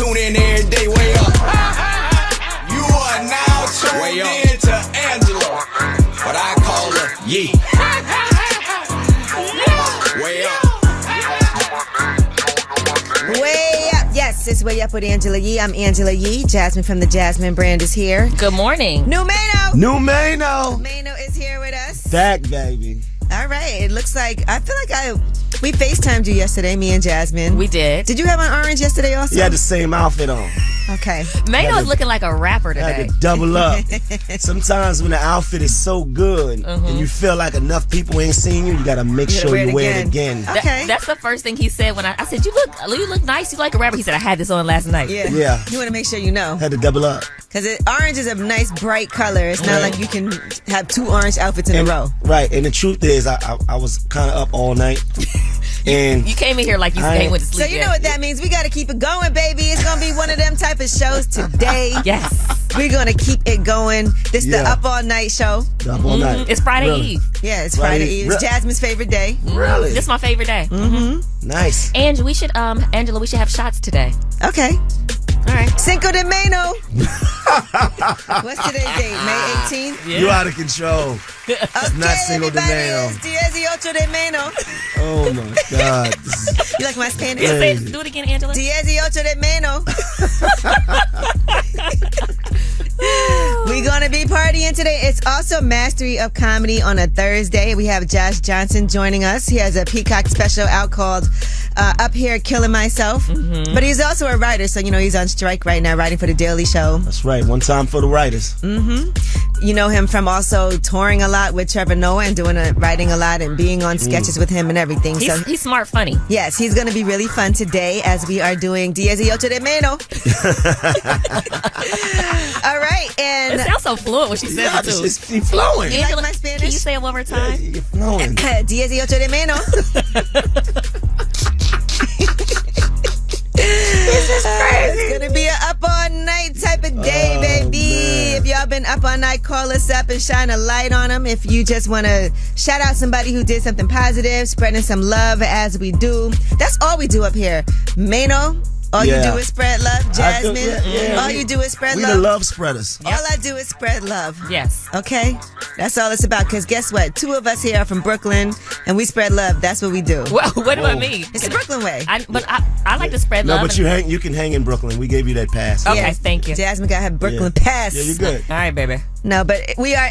tune in every day, way up. You are now tuned in to Angela, but I call her Yee. Way up. Way up. Yes, it's Way Up with Angela Yee. I'm Angela Yee. Jasmine from the Jasmine brand is here. Good morning. New Mano. Mano is here with us. back, baby. All right. It looks like, I feel like we FaceTimed you yesterday, me and Jasmine. We did. Did you have on orange yesterday also? You had the same outfit on. Okay. Mano is looking like a rapper Had today. to double up. Sometimes when the outfit is so good and you feel like enough people ain't seen you, you gotta make sure you wear it again. Okay. That's the first thing he said when I said, you look nice. You like a rapper. He said, I had this on last night. Yeah. Yeah. You want to make sure you know. Had to double up. Because orange is a nice, bright color. It's not like you can have two orange outfits in a row. Right. And the truth is, I was kind of up all night. And You came in here like you went to sleep. So you know what that means. We got to keep it going, baby. It's going to be one of them type of shows today. Yes. We're going to keep it going. This the Up All Night show. up all night. It's Friday Really? Eve. Yeah, it's Friday Eve. It's Jasmine's favorite day. Really? This is my favorite day. Nice. Angela, we should have shots today. Okay. All right. Cinco de Mano. What's today's date? May 18th? Yeah. You out of control. Okay, not Cinco de everybody, Mano. it's 18 de Mano. Oh my God. You like my Spanish? Yeah, do it again, Angela. 18 de Mano. We're going to be partying today. It's also Mastery of Comedy on a Thursday. We have Josh Johnson joining us. He has a Peacock special out called Up Here Killing Myself. But he's also a writer, so he's on strike right now, writing for The Daily Show. That's right. One time for the writers. You know him from also touring a lot with Trevor Noah and writing a lot and being on sketches with him and everything. He's smart, funny. Yes, he's going to be really fun today as we are doing 18 de Mano. All right, and It sounds so fluent when she says it too. She's flowing. you like my Spanish? Can you say it one more time? You're flowing. 18 de Mano. This is crazy. It's gonna be an up all night type of day, baby. Man. If y'all been up all night, call us up and shine a light on them. If you just want to shout out somebody who did something positive, spreading some love as we do. That's all we do up here. Mano, all you do is spread love. Jasmine, all you do is spread We love. the love spreaders. All I do is spread love. Yes. Okay? That's all it's about. Because guess what? Two of us here are from Brooklyn, and we spread love. That's what we do. Well, what do I mean? It's the Brooklyn way. I like to spread No, love. but you can hang in Brooklyn. We gave you that pass. Okay, Yeah. thank you. Jasmine got her Brooklyn pass. Yeah, you're good. All right, baby. No, but we are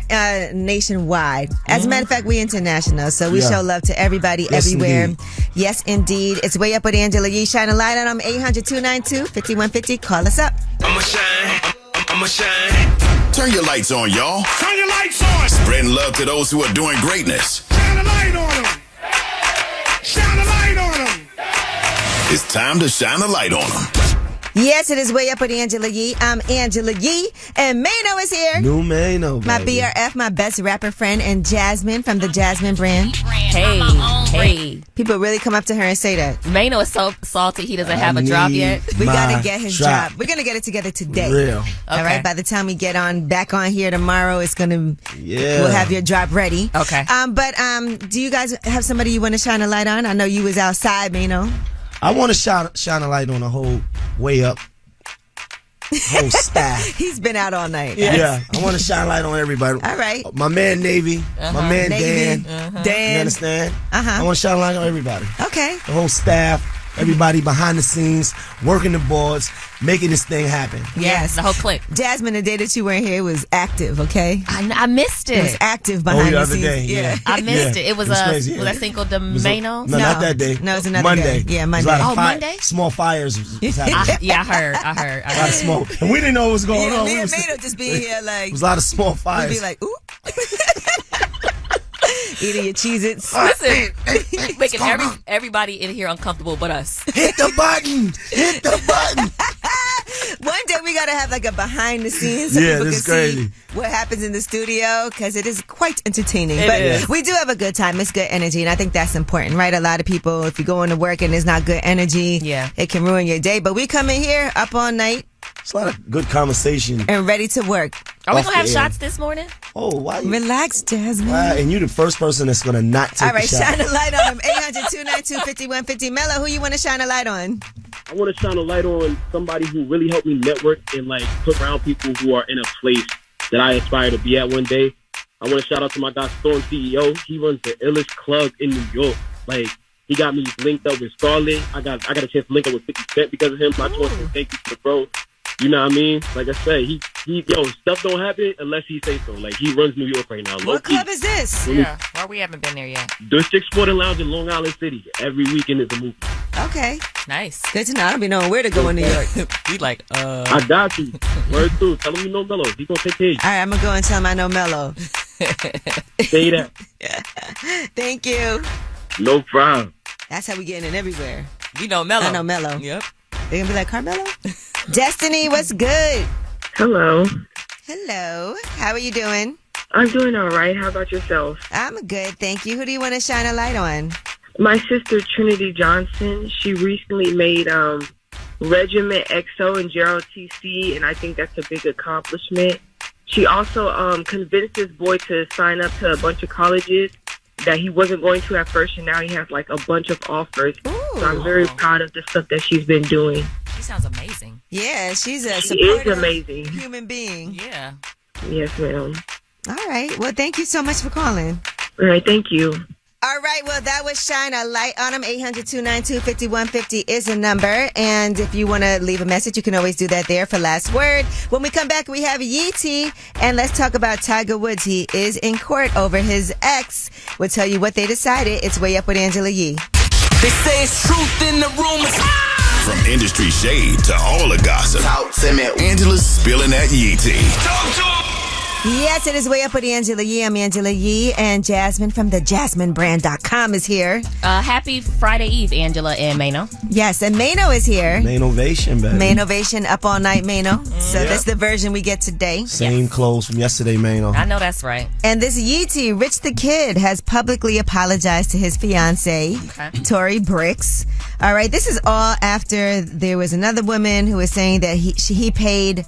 nationwide. As a matter of fact, we international. So we show love to everybody, Yes, everywhere. indeed. Yes, indeed. It's Way Up with Angela Yee. Shine a light on them. 800-292-5150. Call us up. I'ma shine. Turn your lights on, y'all. Turn your lights on. Spreading love to those who are doing greatness. Shine a light on them. Shine a light on them. It's time to shine a light on them. Yes, it is Way Up with Angela Yee. I'm Angela Yee, and Mano is here. New Mano, My baby. BRF, my best rapper friend, and Jasmine from the Jasmine brand. Hey. People really come up to her and say that. Mano is so salty he doesn't have a drop yet. We My gotta get his drop. job. We're gonna get it together today. Real. All right. By the time we get back on here tomorrow, it's gonna. Yeah. We'll have your drop ready. Okay. But do you guys have somebody you want to shine a light on? I know you was outside, Mano. I want to shine a light on the whole Way Up whole staff. He's been out all night. Yeah, I want to shine a light on everybody. All right. My man Navy, my man Navy. Dan. Dan. You understand? Uh-huh. I want to shine a light on everybody. Okay. The whole staff, everybody behind the scenes, working the boards, making this thing happen. Yes. The whole clip. Jasmine, the day that you weren't here was active. Okay. I missed It was it. active behind the the other sings. day, yeah. I missed it. It was crazy. was that Cinco de Mano? No, not that day. No, it's another Monday. day. Yeah, It was Monday. a lot of Monday? Small fires was happening. Yeah, I heard. A lot of smoke. And we didn't know what was going on. Me We and was- Mano just be here like. It was a lot of small We'd fires. be like, ooh. Eating your Cheez-Its. Listen, making everybody in here uncomfortable but us. Hit the button. Hit the button. One day we gotta have like a behind the scenes so Yeah, people this can is see crazy. what happens in the studio because it is quite entertaining. It but is. we do have a good time. It's good energy, and I think that's important, right? A lot of people, if you go into work and there's not good energy, it can ruin your day. But we come in here up all night It's a lot of good conversation. and ready to work. Are we off going to have the air. shots this morning? Oh, why? Relax, Jasmine. Why? And you the first person that's gonna not take All right, a shot. shine a light on him. 800-292-5150. Mello, who you want to shine a light on? I want to shine a light on somebody who really helped me network and like put around people who are in a place that I aspire to be at one day. I want to shout out to my guy Storm CEO. He runs the illest club in New York. Like, he got me linked up with Scarlett. I got a chance to link up with 50 Cent because of him. So I just want to say thank you to the bro. You know what I mean? Like I said, stuff don't happen unless he say so. Like, he runs New York right now. What club is this? Yeah. Well, we haven't been there yet. District Sporting Lounge in Long Island City. Every weekend is a movie. Okay. Nice. Good to know. I don't be knowing where to go in New York. We like, I got you. Word through. Tell him you know Mello. He gonna take care of you. All right, I'm going to go and tell him I know Mello. Say that. Thank you. No problem. That's how we getting in everywhere. you know Mello. I know Mello. Yep. They're going to be like, Carmelo? Destiny, what's good? Hello. Hello. How are you doing? I'm doing all right. How about yourself? I'm good, thank you. Who do you want to shine a light on? My sister, Trinity Johnson, she recently made Regiment XO and JROTC, and I think that's a big accomplishment. She also convinced this boy to sign up to a bunch of colleges that he wasn't going to at first, and now he has like a bunch of offers. So I'm very proud of the stuff that she's been doing. She sounds amazing. Yeah, she's a She is supportive amazing. human being. Yeah. Yes, ma'am. All right. Well, thank you so much for calling. All right, thank you. All right. Well, that was Shine a Light on Them. 800-292-5150 is a number. And if you want to leave a message, you can always do that there for last word. When we come back, we have Yeetie. And let's talk about Tiger Woods. He is in court over his ex. We'll tell you what they decided. It's Way Up with Angela Yee. They say it's truth in the rumors. From industry shade to all the gossip, Talk to me. Angela's spilling that Yee tea. Talk to 'em. Yes, it is Way Up with Angela Yee. I'm Angela Yee, and Jasmine from the JasmineBrand.com is here. Happy Friday Eve, Angela and Mano. Yes, and Mano is here. Main ovation, baby. Main Ovation, Up All Night Mano. So that's the version we get today. Same clothes from yesterday, Mano. I know that's right. And this Yeetie, Rich the Kid, has publicly apologized to his fiancee, Tory Bricks. All right, this is all after there was another woman who was saying that he paid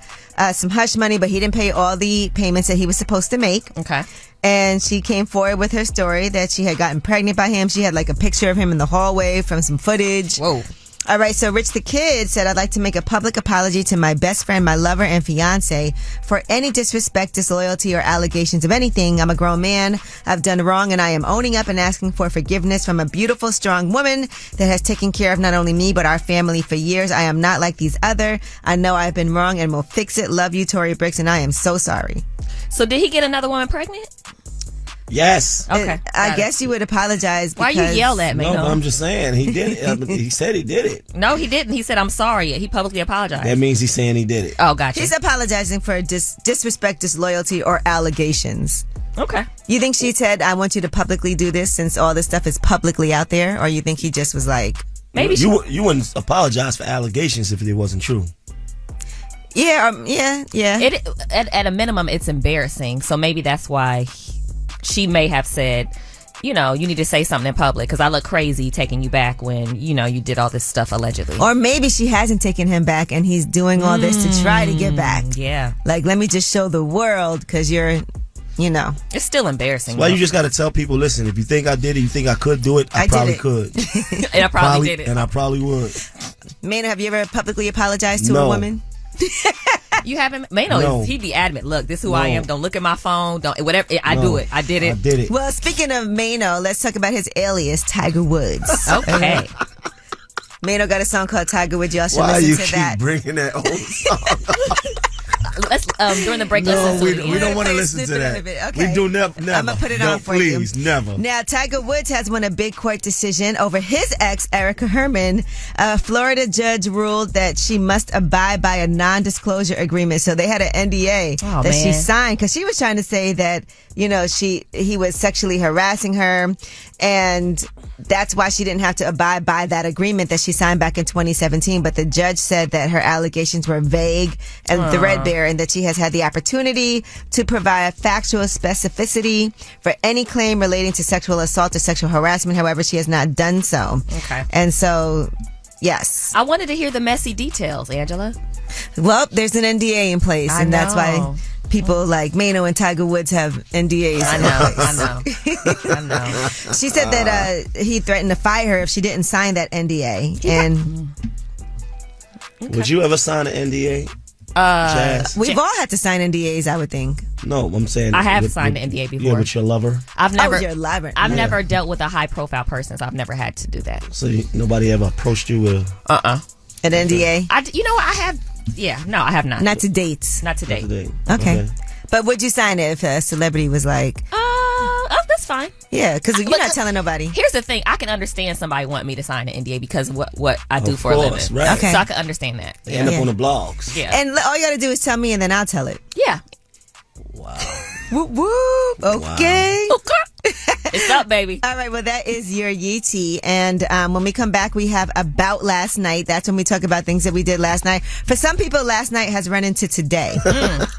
some hush money, but he didn't pay all the payments that he was supposed to make. Okay. And she came forward with her story that she had gotten pregnant by him. She had like a picture of him in the hallway from some footage. Whoa. All right, so Rich the Kid said, I'd like to make a public apology to my best friend, my lover, and fiance for any disrespect, disloyalty, or allegations of anything. I'm a grown man. I've done wrong, and I am owning up and asking for forgiveness from a beautiful, strong woman that has taken care of not only me, but our family for years. I am not like these other. I know I've been wrong and will fix it. Love you, Tory Bricks, and I am so sorry. So did he get another woman pregnant? Yes. Okay. I guess you would apologize because... Why you yell at me? No, I'm just saying he did it. He said he did it. No, he didn't. He said, I'm sorry. He publicly apologized. That means he's saying he did it. Oh, gotcha. He's apologizing for disrespect, disloyalty, or allegations. Okay. You think she said, I want you to publicly do this since all this stuff is publicly out there? Or you think he just was like... Maybe you wouldn't apologize for allegations if it wasn't true. Yeah. It at a minimum, it's embarrassing. So maybe that's why she may have said, you know, you need to say something in public because I look crazy taking you back when, you know, you did all this stuff allegedly. Or maybe she hasn't taken him back and he's doing all this to try to get back. Yeah. Like, let me just show the world because you're, you know. It's still embarrassing. Why you just got to tell people, listen, if you think I did it, you think I could do it, I probably could. And I probably did it. And I probably would. Mano, have you ever publicly apologized to No. a woman? You haven't? Mano, No. he'd be adamant. Look, this is who I am. Don't look at my phone. Don't whatever. I do it. I did it. I did it. Well, speaking of Mano, let's talk about his alias, Tiger Woods. Okay. Mano got a song called Tiger Woods. Y'all should Why listen you to keep that. bringing that old song? Let's during the break. No, let's listen to we it. don't want to Play a listen to snippet that. of it. Okay. We do never. I'm gonna put it on for you. Please, never. Now, Tiger Woods has won a big court decision over his ex, Erica Herman. A Florida judge ruled that she must abide by a non-disclosure agreement. So they had an NDA that she signed because she was trying to say that, you know, he was sexually harassing her, and that's why she didn't have to abide by that agreement that she signed back in 2017. But the judge said that her allegations were vague and threadbare, and that she has had the opportunity to provide factual specificity for any claim relating to sexual assault or sexual harassment. However, she has not done so. Okay. And so, yes. I wanted to hear the messy details, Angela. Well, there's an NDA in place, and that's why people like Mano and Tiger Woods have NDAs. I know. She said that he threatened to fire her if she didn't sign that NDA. And would you ever sign an NDA? Jazz? we've all had to sign NDAs, I would think. No, I'm saying I have signed an NDA before. Yeah, with your lover. I've never. you're live. I've never dealt with a high profile person, so I've never had to do that. So nobody ever approached you with an NDA? You know what? I have. Yeah, no, I have not. Not to date. Not to date. Okay. But would you sign it if a celebrity was like, that's fine. Yeah, because you're not telling nobody. Here's the thing: I can understand somebody wanting me to sign an NDA because what I do for a course, living. right. Okay. So I can understand that. They end up on the blogs. Yeah. And all you got to do is tell me, and then I'll tell it. Yeah. Wow. Whoop whoop. Okay. It's up, baby. All right, well, that is your Yee tea. And when we come back, we have About Last Night. That's when we talk about things that we did last night. For some people, last night has run into today.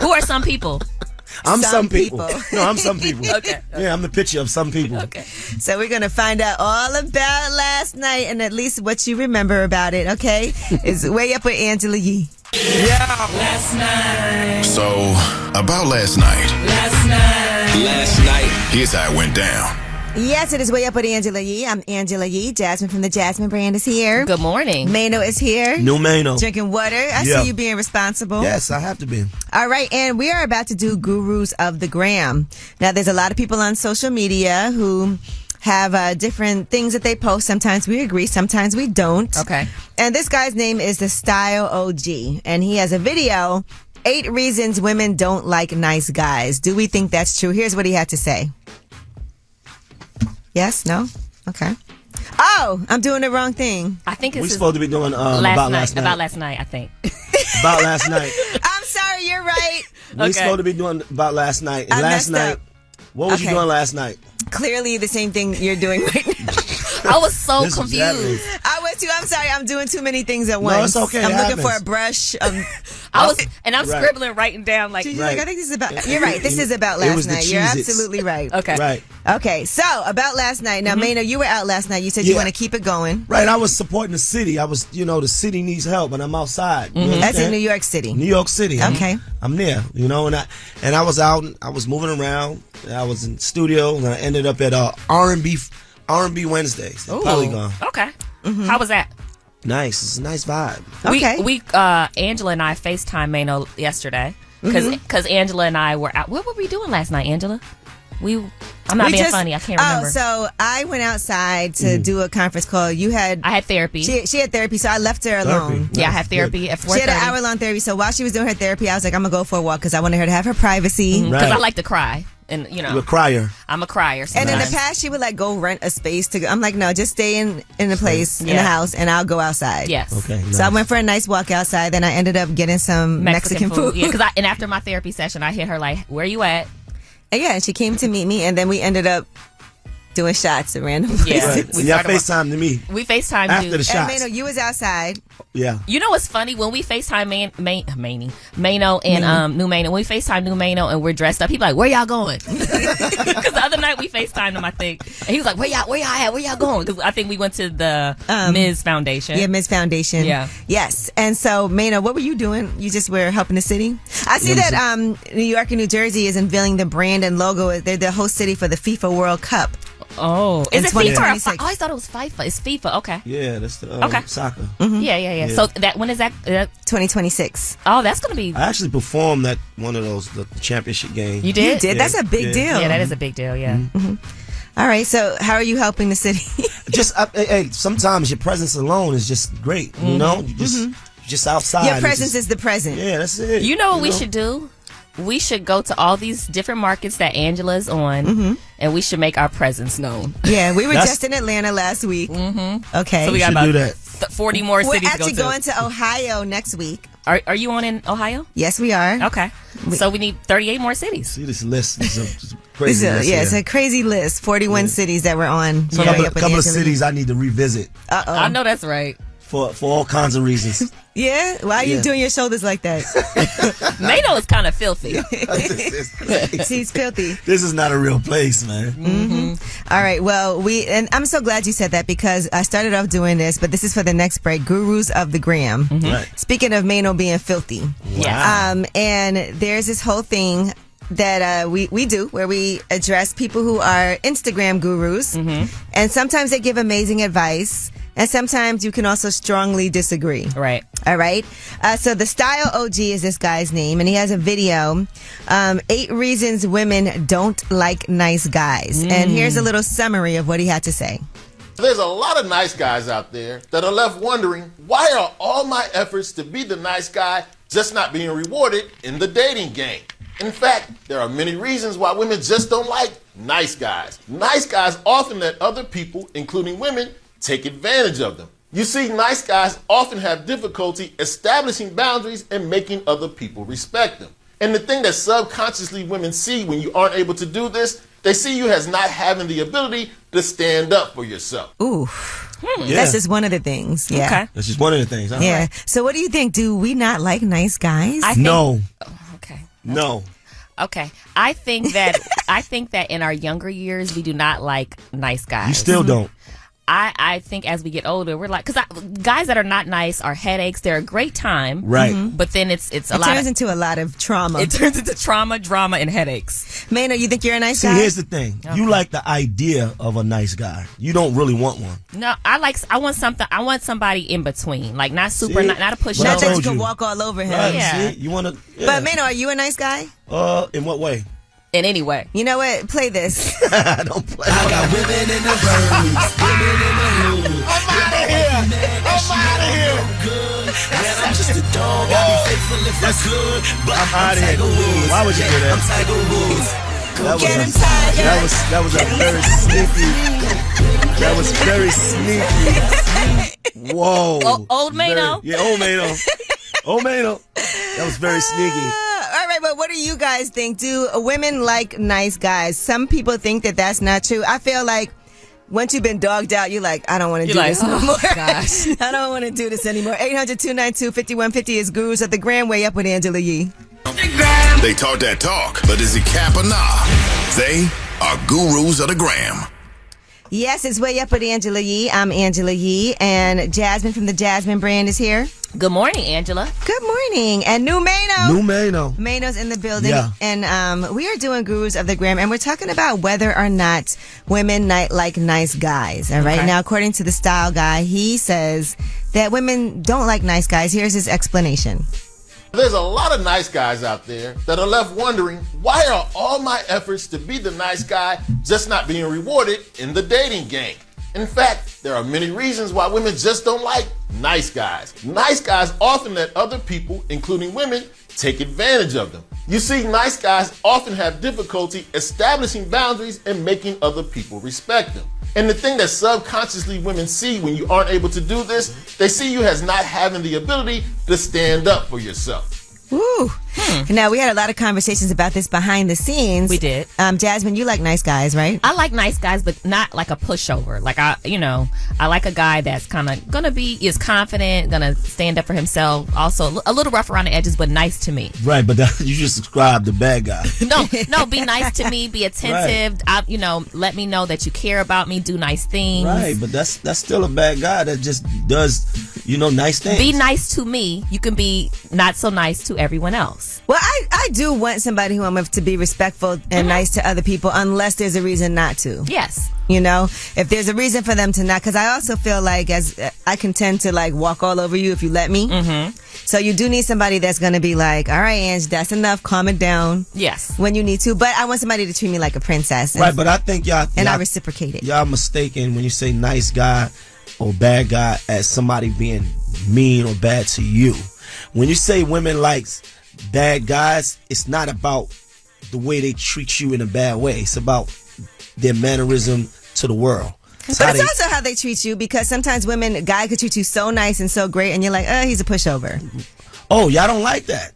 Who are some people? I'm some people. No, I'm some people. Okay. Yeah, I'm the picture of some people. Okay. So we're going to find out all about last night and at least what you remember about it, okay? It's Way Up with Angela Yee. Last night. So, about last night. Last night. Here's how it went down. Yes, it is Way Up with Angela Yee. I'm Angela Yee. Jasmine from the Jasmine brand is here. Good morning. Mano is here. New Mano. Drinking water. I see you being responsible. Yes, I have to be. All right, and we are about to do Gurus of the Gram. Now, there's a lot of people on social media who have different things that they post. Sometimes we agree, sometimes we don't. Okay. And this guy's name is the Style OG, and he has a video, 8 reasons women don't like nice guys. Do we think that's true? Here's what he had to say. Yes? No? Okay. Oh, I'm doing the wrong thing. I think We're it's supposed to be doing about last night. About last night, I think. About last night. I'm sorry, you're right. We're supposed to be doing about last night. And I last messed night, up. what was you doing last night? Clearly the same thing you're doing right now. I was so This is confused. happening. I was too. I'm sorry. I'm doing too many things at once. No, it's okay. I'm It looking for happens. a brush. I'm Right. scribbling, writing down like. She's Right. like, I think this is about. You're right. This is about It last was the night. You're Cheez-Its. absolutely right. Okay. Right. Okay. So about last night. Now, Mano, you were out last night. You said you Yeah. want to keep it going. Right. I was supporting the city. I was, the city needs help, and I'm outside. You That's in understand? New York City. New York City. Okay. I'm there, and I was out. I was moving around. I was in the studio, and I ended up at R&B Wednesdays. Ooh. Polygon. Okay. How was that? Nice. It's a nice vibe. Okay. We Angela and I FaceTime Mano yesterday because Angela and I were out. What were we doing last night, Angela? I'm not being funny. I can't remember. Oh, so I went outside to do a conference call. I had therapy. She had therapy, so I left her alone. Yeah, I have therapy at 4:30. She had an hour-long therapy, so while she was doing her therapy, I was like, I'm going to go for a walk because I wanted her to have her privacy. Because Right. I like to cry. And, You're a crier. I'm a crier And in sometimes. the past, she would like go rent a space to go. I'm like, no, just stay in a place in the Yeah. house, and I'll go outside. Yes. Okay. So I went for a nice walk outside. Then I ended up getting some Mexican food. Yeah, because and after my therapy session, I hit her like, "Where you at?" And yeah, and she came to meet me, and then we ended up doing shots at random places. Yeah. Right. We Y'all started FaceTime to me We FaceTime after you. the And shots. Mano, you was outside. Yeah. You know what's funny? When we FaceTime Mano and New Mano, when we FaceTime New Mano and we're dressed up, he be like, "Where y'all going?" Because the other night we FaceTimed him, I think, and he was like, "Where y'all at? Where y'all going?" Because I think we went to the Ms. Foundation. Yeah, Ms. Foundation. Yeah. Yes. And so, Mano, what were you doing? You just were helping the city? I see that New York and New Jersey is unveiling the brand and logo. They're the host city for the FIFA World Cup. Oh, In is it FIFA? Or 2026. I always thought it was FIFA. It's FIFA. Okay. Yeah, that's the Okay. soccer. Yeah. So when is that? 2026. Oh, that's gonna be. I actually performed at one of those the championship games. You did? You did? Yeah, That's a big yeah. deal. Yeah, that is a big deal. Yeah. All right. So, how are you helping the city? Just hey, sometimes your presence alone is just great. You know, you just outside. Your it's presence just- is the present. Yeah, that's it. You know what we should do? We should go to all these different markets that Angela's on, and we should make our presence known. Yeah, we were That's- just in Atlanta last week. Okay. So we You got should about do that. 40 more We're cities actually to go to. going to Ohio next week. Are you on in Ohio? Yes, we are. Okay. So we need 38 more cities. See this list. It's a It's crazy list. it's here. a crazy list. 41 cities that we're on. So a couple of cities I need to revisit. I know that's right. for all kinds of reasons. Yeah? Why are you doing your shoulders like that? Mato is kind of filthy. He's filthy. This is not a real place, man. All right. Well, and I'm so glad you said that because I started off doing this, but this is for the next break. Gurus of the Gram. Right. Speaking of Mano being filthy. Wow. And there's this whole thing that we do where we address people who are Instagram gurus. And sometimes they give amazing advice. And sometimes you can also strongly disagree. Right. All right. So the Style OG is this guy's name, and he has a video, 8 reasons women don't like nice guys. And here's a little summary of what he had to say. There's a lot of nice guys out there that are left wondering, why are all my efforts to be the nice guy just not being rewarded in the dating game? In fact, there are many reasons why women just don't like nice guys. Nice guys often let other people, including women, take advantage of them. You see, nice guys often have difficulty establishing boundaries and making other people respect them. And the thing that subconsciously women see when you aren't able to do this, they see you as not having the ability to stand up for yourself. Ooh. That's just one of the things. Yeah. Okay. That's just one of the things. Huh? Yeah. So what do you think? Do we not like nice guys? I think, No. Okay. No. Okay. I think that in our younger years we do not like nice guys. You still don't. I think as we get older, we're like, because guys that are not nice are headaches. They're a great time, Right. But then it turns into a lot of trauma. It turns into trauma, drama, and headaches. Mano, you think you're a nice See, guy? here's the thing. You like the idea of a nice guy. You don't really want one. No, I want somebody in between, like not super, See? not a But I pushover. Not that you told can you. walk all over him. Right? Yeah. See? You want to. Yeah. But Mano, are you a nice guy? In what way? In any way. You know what? Play this. I don't play. I got women in the birds, women in the hood. I'm out of here. I'm out of here. Man, I'm just a dog. I'd be faithful if I could, but I'm out of here. Tiger Woods. Why would you do that? I'm Tiger Woods. That was very sneaky. That was very sneaky. Whoa. Old Mano? Yeah, old Mano. Old Mano. That was very sneaky. All right, but what do you guys think? Do women like nice guys? Some people think that that's not true. I feel like once you've been dogged out, you're like, I don't want to do this no more. Gosh. I don't want to do this anymore. 800-292-5150 is Gurus of the Grand. Way up with Angela Yee. They talk that talk, but is it cap or nah? They are gurus of the gram. Yes, it's Way Up with Angela Yee. I'm Angela Yee, and Jasmine from the Jasmine brand is here. Good morning, Angela. Good morning. And New Mano. New Mano. Mano's in the building. Yeah. And we are doing Gurus of the Gram, and we're talking about whether or not women like nice guys. All right. Okay. Now, according to the style guy, he says that women don't like nice guys. Here's his explanation. There's a lot of nice guys out there that are left wondering, why are all my efforts to be the nice guy just not being rewarded in the dating game? In fact, there are many reasons why women just don't like nice guys. Nice guys often let other people, including women, take advantage of them. You see, nice guys often have difficulty establishing boundaries and making other people respect them. And the thing that subconsciously women see when you aren't able to do this, they see you as not having the ability to stand up for yourself. Woo. Now, we had a lot of conversations about this behind the scenes. We did. Jasmine, you like nice guys, right? I like nice guys, but not like a pushover. Like I like a guy that's kind of is confident, gonna stand up for himself. Also a little rough around the edges, but nice to me. Right, but you just described the bad guy. No, be nice to me, be attentive. Let me know that you care about me. Do nice things. Right, but that's still a bad guy that just does, nice things. Be nice to me. You can be not so nice to everyone else. Well, I do want somebody who I'm with to be respectful and nice to other people unless there's a reason not to. Yes. If there's a reason for them to not, because I also feel like as I can tend to like walk all over you if you let me. Mm-hmm. So you do need somebody that's going to be like, all right, Ange, that's enough. Calm it down. Yes. When you need to. But I want somebody to treat me like a princess. Right, but I think y'all I reciprocate it. Y'all mistaken when you say nice guy or bad guy as somebody being mean or bad to you. When you say women likes bad guys, it's not about the way they treat you in a bad way. It's about their mannerism to the world. But it's also how they treat you, because sometimes a guy could treat you so nice and so great and you're like, he's a pushover. Oh, y'all don't like that.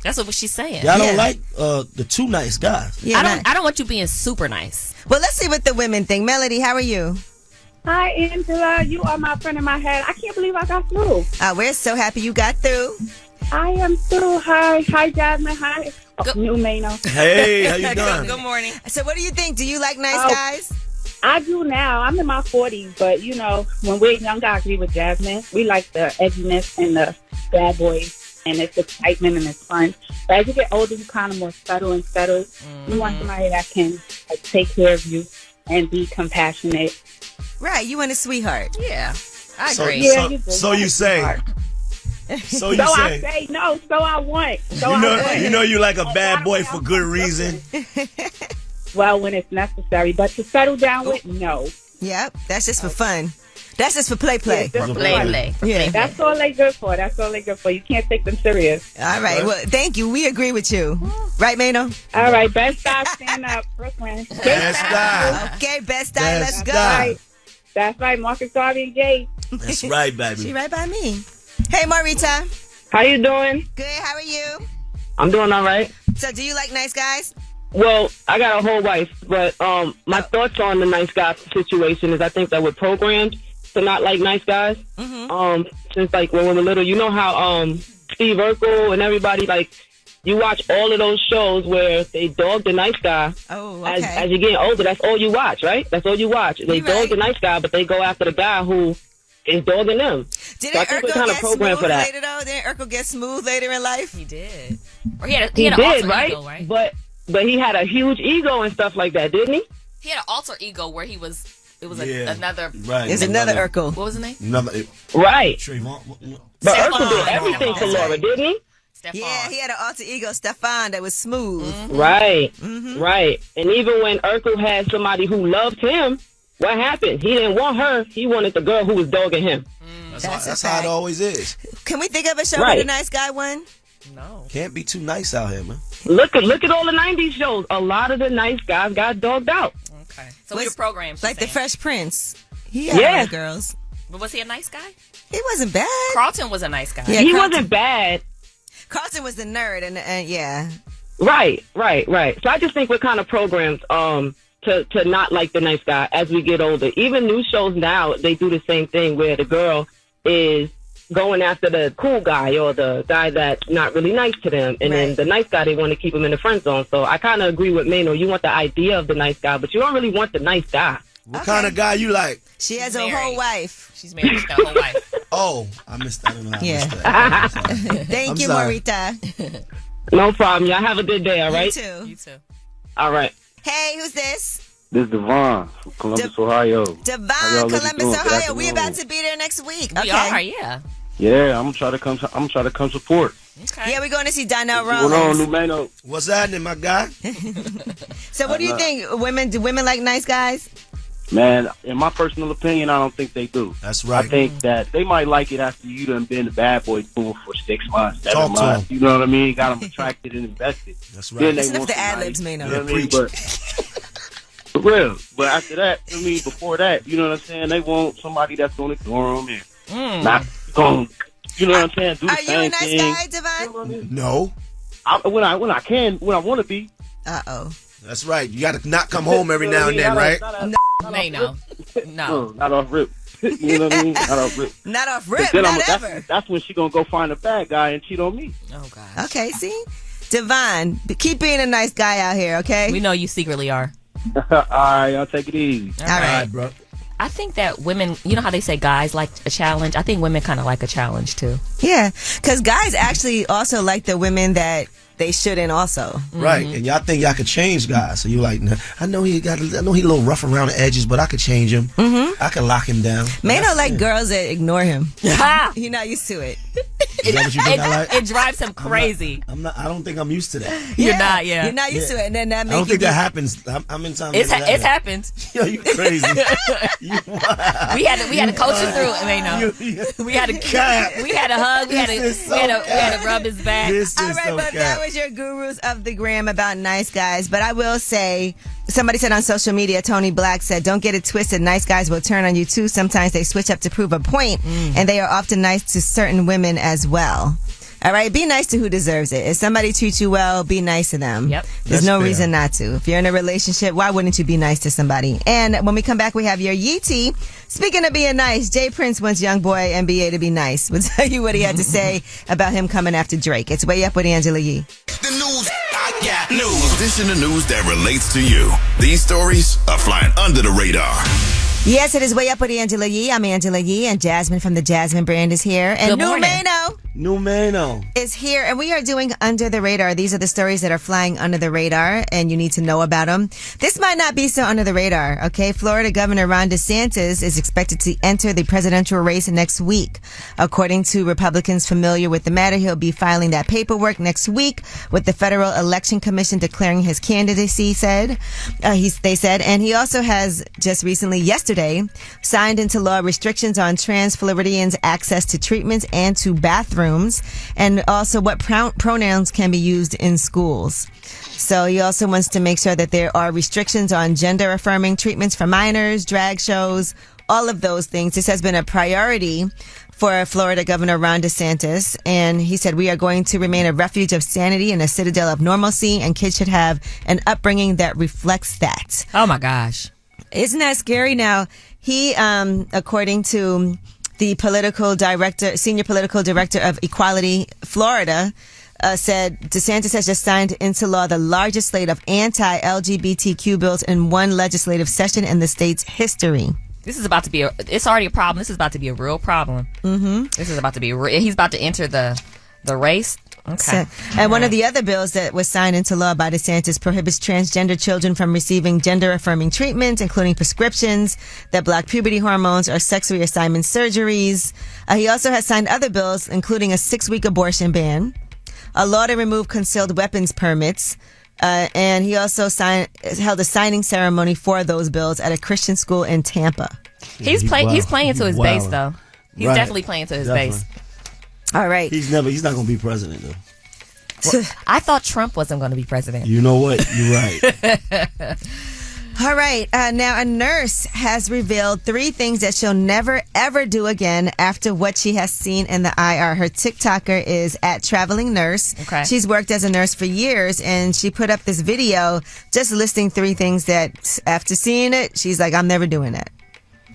That's what she's saying. Y'all don't like the too nice guys. Yeah, I don't want you being super nice. Well, let's see what the women think. Melody, how are you? Hi, Angela. You are my friend in my head. I can't believe I got through. We're so happy you got through. I am through. Hi, Jasmine. Hi, new Mano. Hey, how you doing? Good morning. So what do you think? Do you like nice guys? I do now. I'm in my 40s, but when we're young, I agree with Jasmine. We like the edginess and the bad boys, and it's excitement and it's fun. But as you get older, you kind of more settle and settle. You want somebody that can take care of you and be compassionate. Right, you want a sweetheart. Yeah, I agree. So you say. So you say. I say no. So I want. You know you like a bad boy for good reason. Well, when it's necessary, but to settle down with, no. Yep, that's just for fun. That's just for play. Yeah, Play. Yeah, that's all they good for. You can't take them serious. All right. Well, thank you. We agree with you. Right, Mano? All right. Best guy, stand up, Brooklyn. Best guy. Okay, best guy. Let's go. Guy. That's right. Marcus Garvey and Gay. That's right, baby. She right by me. Hey, Marita. How you doing? Good. How are you? I'm doing all right. So, do you like nice guys? Well, I got a whole wife, but my thoughts on the nice guy situation is I think that we're programmed to not like nice guys. Since like when we were little, you know how Steve Urkel and everybody you watch all of those shows where they dog the nice guy. Oh, okay. As you're getting older, that's all you watch, right? That's all you watch. They dog the nice guy, but they go after the guy who is dogging them. Didn't so I think Urkel we're kind of get programmed smooth for that. later, though? Didn't Urkel get smooth later in life? He did. Or he had He an did, alter right? ego, right? But he had a huge ego and stuff like that, didn't he? He had an alter ego where it was another. Right. There's another Urkel. What was his name? Right. Trevon. But Urkel did everything for Laura, didn't he? Stefan. Yeah, he had an alter ego, Stefan, that was smooth. Right. Right. And even when Urkel had somebody who loved him, what happened? He didn't want her. He wanted the girl who was dogging him. That's how it always is. Can we think of a show where the nice guy won? No. Can't be too nice out here, man. Look at all the 90s shows. A lot of the nice guys got dogged out. Okay. So we were programmed. Like the Fresh Prince. He had all the girls. But was he a nice guy? He wasn't bad. Carlton was a nice guy. Yeah, he wasn't bad. Carlton was the nerd, and yeah. Right. So I just think we're kind of programmed to not like the nice guy as we get older. Even new shows now, they do the same thing where the girl is going after the cool guy or the guy that's not really nice to them. And then the nice guy, they want to keep him in the friend zone. So I kind of agree with Mano. You want the idea of the nice guy, but you don't really want the nice guy. What kind of guy you like? She has a whole wife. She's married. She's got a whole wife. Oh, I missed that. I don't know how I missed that. Thank you, sorry. Marita. No problem. Y'all have a good day, all right? You too. All right. Hey, who's this? This is Devon from Columbus, Ohio. Devon, Columbus, Ohio. We about to be there next week. We are, yeah. Yeah, I'm gonna try to come support. Okay. Yeah, we're going to see Donnell What's going on, Rollins. Lumano? What's happening, my guy? So what do you think? Do women like nice guys? Man, in my personal opinion, I don't think they do. That's right. I think that they might like it after you done been the bad boy doing for 6 months, 7 Talk to months. them. You know what I mean? Got them attracted and invested. That's Then right. they Listen want to the some ad-libs, nice, Mano. you know what I mean? Preach. But for real. But after that, before that, you know what I'm saying? They want somebody that's going to ignore them and not going, you know what I'm saying? Do the Are you a same nice thing. guy, Devon? No. When I want to be. Uh-oh. That's right. You got to not come home every now and then, right? No. Not off rip. You know what I mean? Not off rip. Not off rip, Then not ever. that's when she gonna go find a bad guy and cheat on me. Oh, God. Okay, see? Devon, keep being a nice guy out here, okay? We know you secretly are. All right, I'll take it easy. All right, bro. I think that women, you know how they say guys like a challenge? I think women kind of like a challenge, too. Yeah, because guys actually also like the women that they shouldn't also. Right, and y'all think y'all could change guys. So you're like, nah, I know he a little rough around the edges, but I could change him. I could lock him down. Mano like girls that ignore him. He's not used to it. Is that what you think I like? It drives him crazy. I don't think I'm used to that. You're not, yeah. You're not used to it, and then that I makes don't you think that happens. How many times? It's happened. Yo, you crazy. We had to coach him through it, We had to hug. We had to rub his back. All right, but that was your gurus of the gram about nice guys. But I will say, somebody said on social media, Tony Black said, don't get it twisted. Nice guys will turn on you too. Sometimes they switch up to prove a point, and they are often nice to certain women as well. All right, be nice to who deserves it. If somebody treats you well, be nice to them. Yep. There's That's no fair. reason not to. If you're in a relationship, why wouldn't you be nice to somebody? And when we come back, we have your Yeetie. Speaking of being nice, Jay Prince wants young boy NBA to be nice. We'll tell you what he had to say about him coming after Drake. It's Way Up with Angela Yee. The news, I got news. This in the news that relates to you. These stories are flying under the radar. Yes, it is Way Up with Angela Yee. I'm Angela Yee, and Jasmine from the Jasmine brand is here. And Good morning. Numano is here, and we are doing Under the Radar. These are the stories that are flying under the radar, and you need to know about them. This might not be so under the radar, okay? Florida Governor Ron DeSantis is expected to enter the presidential race next week. According to Republicans familiar with the matter, he'll be filing that paperwork next week with the Federal Election Commission declaring his candidacy, they said. And he also has just recently, yesterday, signed into law restrictions on trans Floridians' access to treatments and to bathrooms, and also what pronouns can be used in schools. So he also wants to make sure that there are restrictions on gender-affirming treatments for minors, drag shows, all of those things. This has been a priority for Florida Governor Ron DeSantis, and he said, we are going to remain a refuge of sanity and a citadel of normalcy, and kids should have an upbringing that reflects that. Oh my gosh. Isn't that scary? Now, he, according to the senior political director of Equality Florida, said DeSantis has just signed into law the largest slate of anti-LGBTQ bills in one legislative session in the state's history. This is about to be it's already a problem. This is about to be a real problem. Mm-hmm. This is about to be he's about to enter the race. Okay. And one of the other bills that was signed into law by DeSantis prohibits transgender children from receiving gender-affirming treatments, including prescriptions that block puberty hormones or sex reassignment surgeries. He also has signed other bills, including a 6-week abortion ban, a law to remove concealed weapons permits, and he also held a signing ceremony for those bills at a Christian school in Tampa. He's playing to his base, though. He's Right. definitely playing to his base. All right. He's not going to be president, though. Well, I thought Trump wasn't going to be president. You know what? You're right. All right. Now, a nurse has revealed 3 things that she'll never, ever do again after what she has seen in the IR. Her TikToker is @travelingnurse. Okay. She's worked as a nurse for years, and she put up this video just listing 3 things that after seeing it, she's like, I'm never doing that.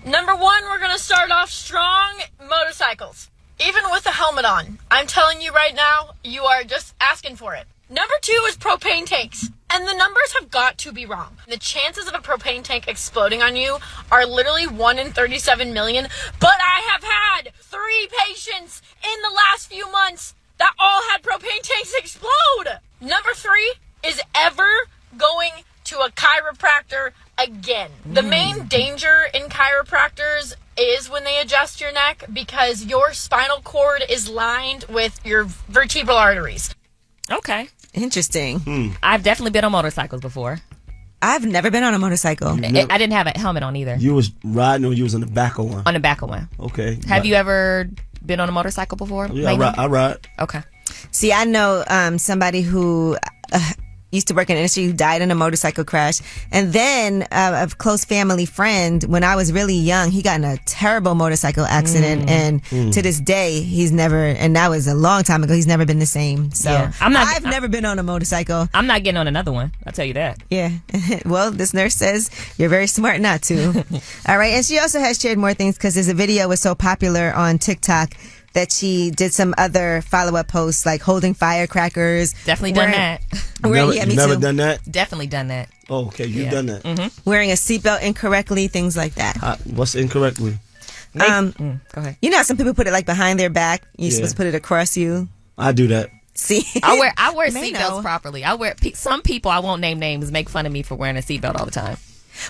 Number 1, we're going to start off strong. Motorcycles. Even with a helmet on, I'm telling you right now, you are just asking for it. Number 2 is propane tanks. And the numbers have got to be wrong. The chances of a propane tank exploding on you are literally 1 in 37 million. But I have had 3 patients in the last few months that all had propane tanks explode. Number 3 is ever going to a chiropractor again. The main danger in chiropractors is when they adjust your neck, because your spinal cord is lined with your vertebral arteries. Okay. Interesting. I've definitely been on motorcycles before. I've never been on a motorcycle. I didn't have a helmet on either. You was riding or you was on the back of one? On the back of one. Okay. Have you ever been on a motorcycle before? Yeah, I ride. Okay. See, I know somebody who used to work in the industry who died in a motorcycle crash. And then a close family friend, when I was really young, he got in a terrible motorcycle accident. And to this day, he's never, and that was a long time ago, he's never been the same. So Yeah. I've never been on a motorcycle. I'm not getting on another one. I'll tell you that. Yeah. Well, this nurse says you're very smart not to. All right. And she also has shared more things because there's a video was so popular on TikTok that she did some other follow-up posts like holding firecrackers. Definitely done that. Me never too. done that? Definitely done that. Oh, okay. You've done that. Mm-hmm. Wearing a seatbelt incorrectly, things like that. What's incorrectly? Go ahead. You know how some people put it like behind their back? You're supposed to put it across you. I do that. See? I wear May know. seatbelts properly. Some people, I won't name names, make fun of me for wearing a seatbelt all the time.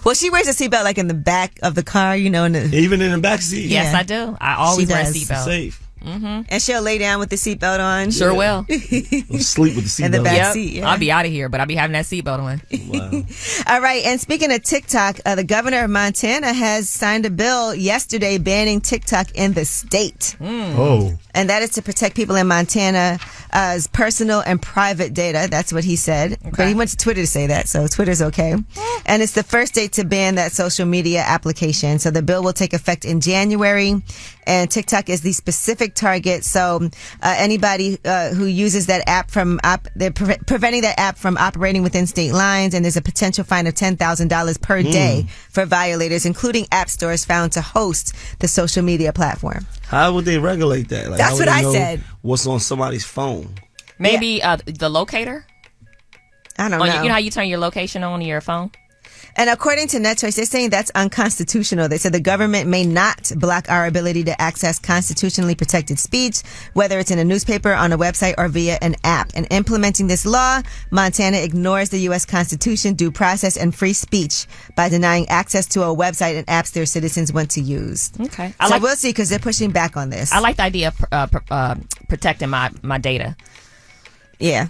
Well, she wears a seatbelt like in the back of the car, you know. Even in the back seat? Yes, I do. I always wear a does. seatbelt. Safe. And she'll lay down with the seatbelt on. Sure will. Or sleep with the seatbelt. In the back Yep. seat. Yeah. I'll be out of here, but I'll be having that seatbelt on. Wow. All right. And speaking of TikTok, the governor of Montana has signed a bill yesterday banning TikTok in the state. Oh. And that is to protect people in Montana's personal and private data. That's what he said. But he went to Twitter to say that, so Twitter's okay. And it's the first state to ban that social media application. So the bill will take effect in January. and TikTok is the specific target. So anybody who uses that app they're preventing that app from operating within state lines, and there's a potential fine of $10,000 per day for violators, including app stores found to host the social media platform. How would they regulate that? Like, That's how would what they I know said. What's on somebody's phone? Maybe the locator? I don't know. You know how you turn your location on your phone? And according to NetChoice, they're saying that's unconstitutional. They said the government may not block our ability to access constitutionally protected speech, whether it's in a newspaper, on a website, or via an app. And implementing this law, Montana ignores the U.S. Constitution, due process, and free speech by denying access to a website and apps their citizens want to use. Okay. We'll see, because they're pushing back on this. I like the idea of protecting my data. Yeah.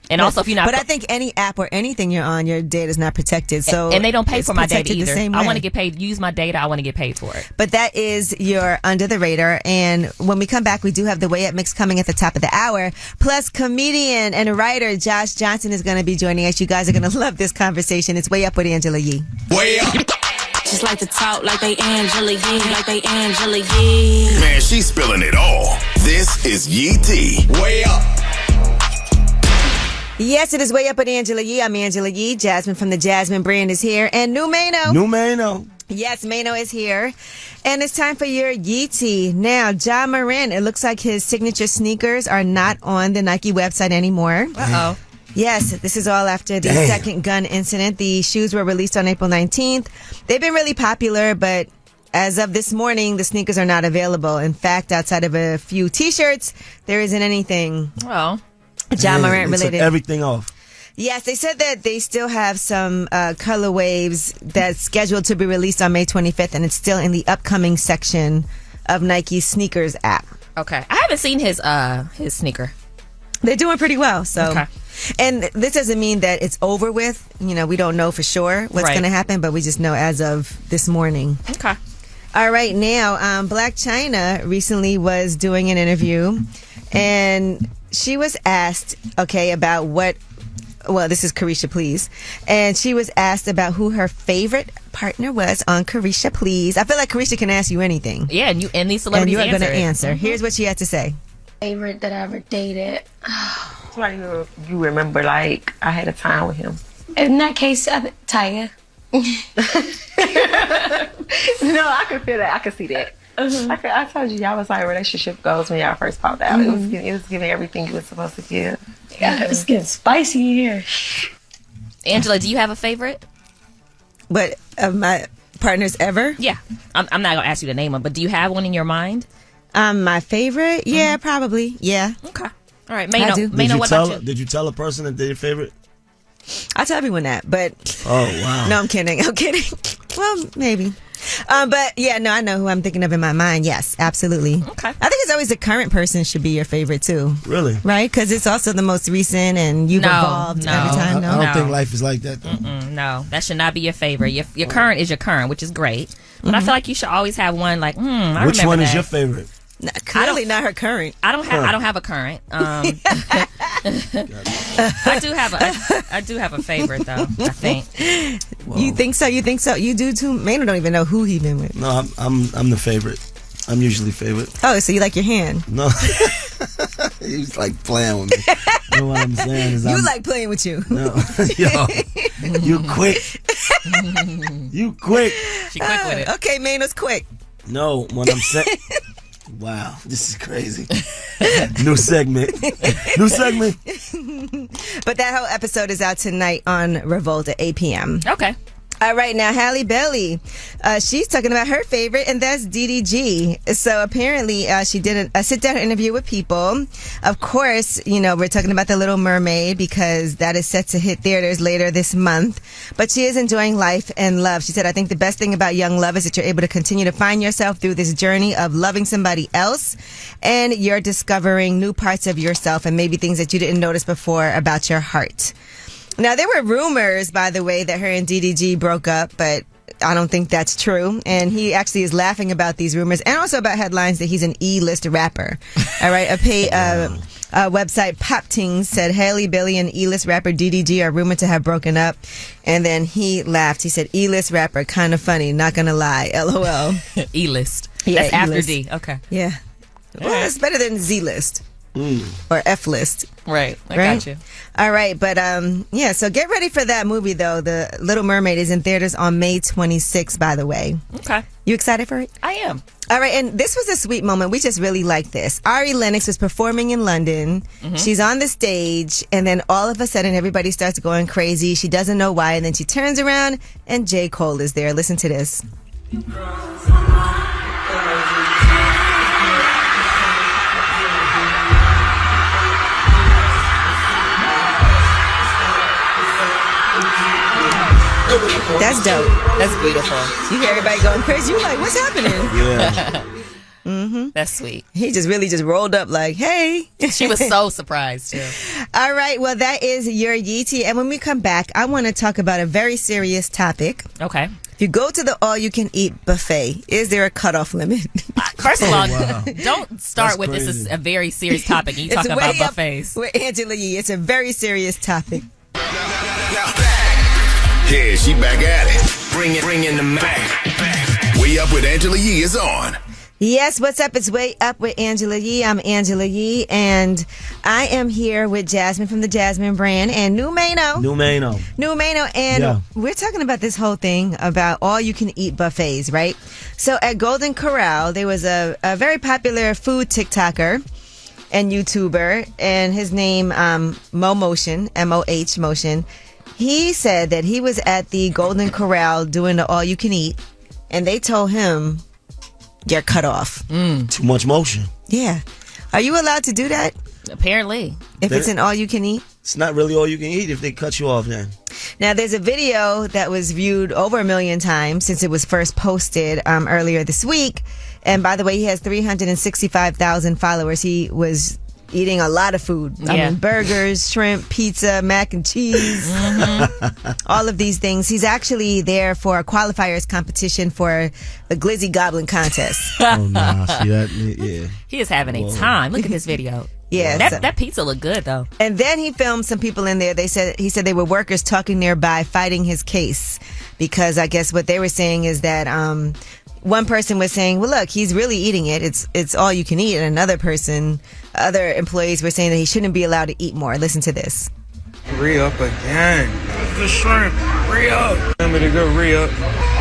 And also, if you're not, but I think any app or anything you're on, your data is not protected. So and they don't pay it's for my data protected the either. same I way. want to get paid. Use my data. I want to get paid for it. But that is your Under the Radar. And when we come back, we do have the Way Up mix coming at the top of the hour. Plus, comedian and writer Josh Johnson is going to be joining us. You guys are going to love this conversation. It's Way Up with Angela Yee. Way up. Just like to talk like they Angela Yee, like they Angela Yee. Man, she's spilling it all. This is Yee T. Way up. Yes, it is Way Up with Angela Yee. I'm Angela Yee. Jasmine from the Jasmine brand is here. And New Mano. Yes, Mano is here. And it's time for your Yee Tea. Now, Ja Morant, it looks like his signature sneakers are not on the Nike website anymore. Uh-oh. Yes, this is all after the second gun incident. The shoes were released on April 19th. They've been really popular, but as of this morning, the sneakers are not available. In fact, outside of a few T-shirts, there isn't anything. Well, Ja Morant they took related. everything off. Yes, they said that they still have some color waves that's scheduled to be released on May 25th, and it's still in the upcoming section of Nike's sneakers app. Okay. I haven't seen his sneaker. They're doing pretty well. So, Okay. And this doesn't mean that it's over with. You know, we don't know for sure what's Right. going to happen, but we just know as of this morning. Okay. All right, now, Black China recently was doing an interview, and she was asked, about this is Carisha Please, and she was asked about who her favorite partner was on Carisha Please. I feel like Carisha can ask you anything. Yeah, and these And celebrities you are going to answer it. answer. Here's what she had to say. Favorite that I ever dated. Somebody you remember, like, I had a time with him. In that case, Tiger. No, I could feel that. I could see that. I told you, y'all was like relationship goals when y'all first popped out. It was giving everything you were supposed to give. Yeah, it's getting spicy here. Angela, do you have a favorite? What, of my partners ever? Yeah. I'm not going to ask you to name them, but do you have one in your mind? My favorite? Yeah, probably. Yeah. Okay. All right. I do. Mano, what about you? Did you tell a person that they're your favorite? I tell everyone that, but... Oh, wow. No, I'm kidding. Well, maybe. But yeah, no, I know who I'm thinking of in my mind. Yes, absolutely. Okay. I think it's always the current person should be your favorite too. Really? Right? Because it's also the most recent and you've evolved every time. I don't think life is like that, though. No, that should not be your favorite. Your current is your current, which is great. But I feel like you should always have one like, I Which remember one that. is your favorite? Clearly not her current. I don't have a current. I do have a favorite though, I think. Whoa. You think so? You do too? Mano don't even know who he been with. No, I'm the favorite. I'm usually favorite. Oh, so you like your hand? No. He's like playing with me. You know what I'm saying? Is You like playing with you. No. Yo, you quick. You quick. She quick with it. Okay, Mano's quick. No, what I'm saying. Wow, this is crazy. New segment. But that whole episode is out tonight on Revolt at 8 p.m. Okay. All right, now Halle Bailey, she's talking about her favorite, and that's DDG. So apparently she did a sit-down interview with People. Of course, we're talking about The Little Mermaid because that is set to hit theaters later this month. But she is enjoying life and love. She said, I think the best thing about young love is that you're able to continue to find yourself through this journey of loving somebody else, and you're discovering new parts of yourself and maybe things that you didn't notice before about your heart. Now, there were rumors, by the way, that her and DDG broke up, but I don't think that's true. And he actually is laughing about these rumors and also about headlines that he's an E-list rapper. All right. Website Pop Tings said Halle Bailey and E-list rapper DDG are rumored to have broken up. And then he laughed. He said, E-list rapper, kind of funny, not going to lie. LOL. E-list. Yeah, That's after E-list. D. Okay. Yeah. Well, it's better than Z list or F list. Right. I got you. All right, but yeah. So get ready for that movie though. The Little Mermaid is in theaters on May 26th. By the way. Okay. You excited for it? I am. All right, and this was a sweet moment. We just really like this. Ari Lennox was performing in London. She's on the stage, and then all of a sudden, everybody starts going crazy. She doesn't know why, and then she turns around, and J. Cole is there. Listen to this. That's dope. That's beautiful. You hear everybody going crazy. You're like, what's happening? Yeah. That's sweet. He just really just rolled up like, hey. She was so surprised, too. All right. Well, that is your Yeetie. And when we come back, I want to talk about a very serious topic. Okay. If you go to the all-you-can-eat buffet, is there a cutoff limit? First of all, wow. don't start That's with crazy. this is a very serious topic. And you It's talk about way up buffets. with Angela Yee. It's a very serious topic. Yeah, she back at it. Bring in the Mac. Way Up with Angela Yee is on. Yes, what's up? It's Way Up with Angela Yee. I'm Angela Yee, and I am here with Jasmine from the Jasmine brand and New Mano, and Yeah. we're talking about this whole thing about all-you-can-eat buffets, right? So at Golden Corral, there was a very popular food TikToker and YouTuber, and his name Mo Motion, M-O-H Motion. He said that he was at the Golden Corral doing the all-you-can-eat, and they told him, you're cut off. Too much motion. Yeah. Are you allowed to do that Apparently. if it's an all-you-can-eat? It's not really all you can eat if they cut you off then. Now, there's a video that was viewed over 1 million times since it was first posted earlier this week. And by the way, he has 365,000 followers. He was eating a lot of food. I Yeah. mean, burgers, shrimp, pizza, mac and cheese, all of these things. He's actually there for a qualifiers competition for the Glizzy Goblin contest. Oh, nah. See that? Yeah. He is having a time. Look at this video. Yeah, That pizza looked good, though. And then he filmed some people in there. He said they were workers talking nearby, fighting his case, because I guess what they were saying is that one person was saying, "Well, look, he's really eating it. It's all you can eat," and other employees were saying that he shouldn't be allowed to eat more. Listen to this. Re-up again. The shrimp. Re-up. I'm gonna go re-up.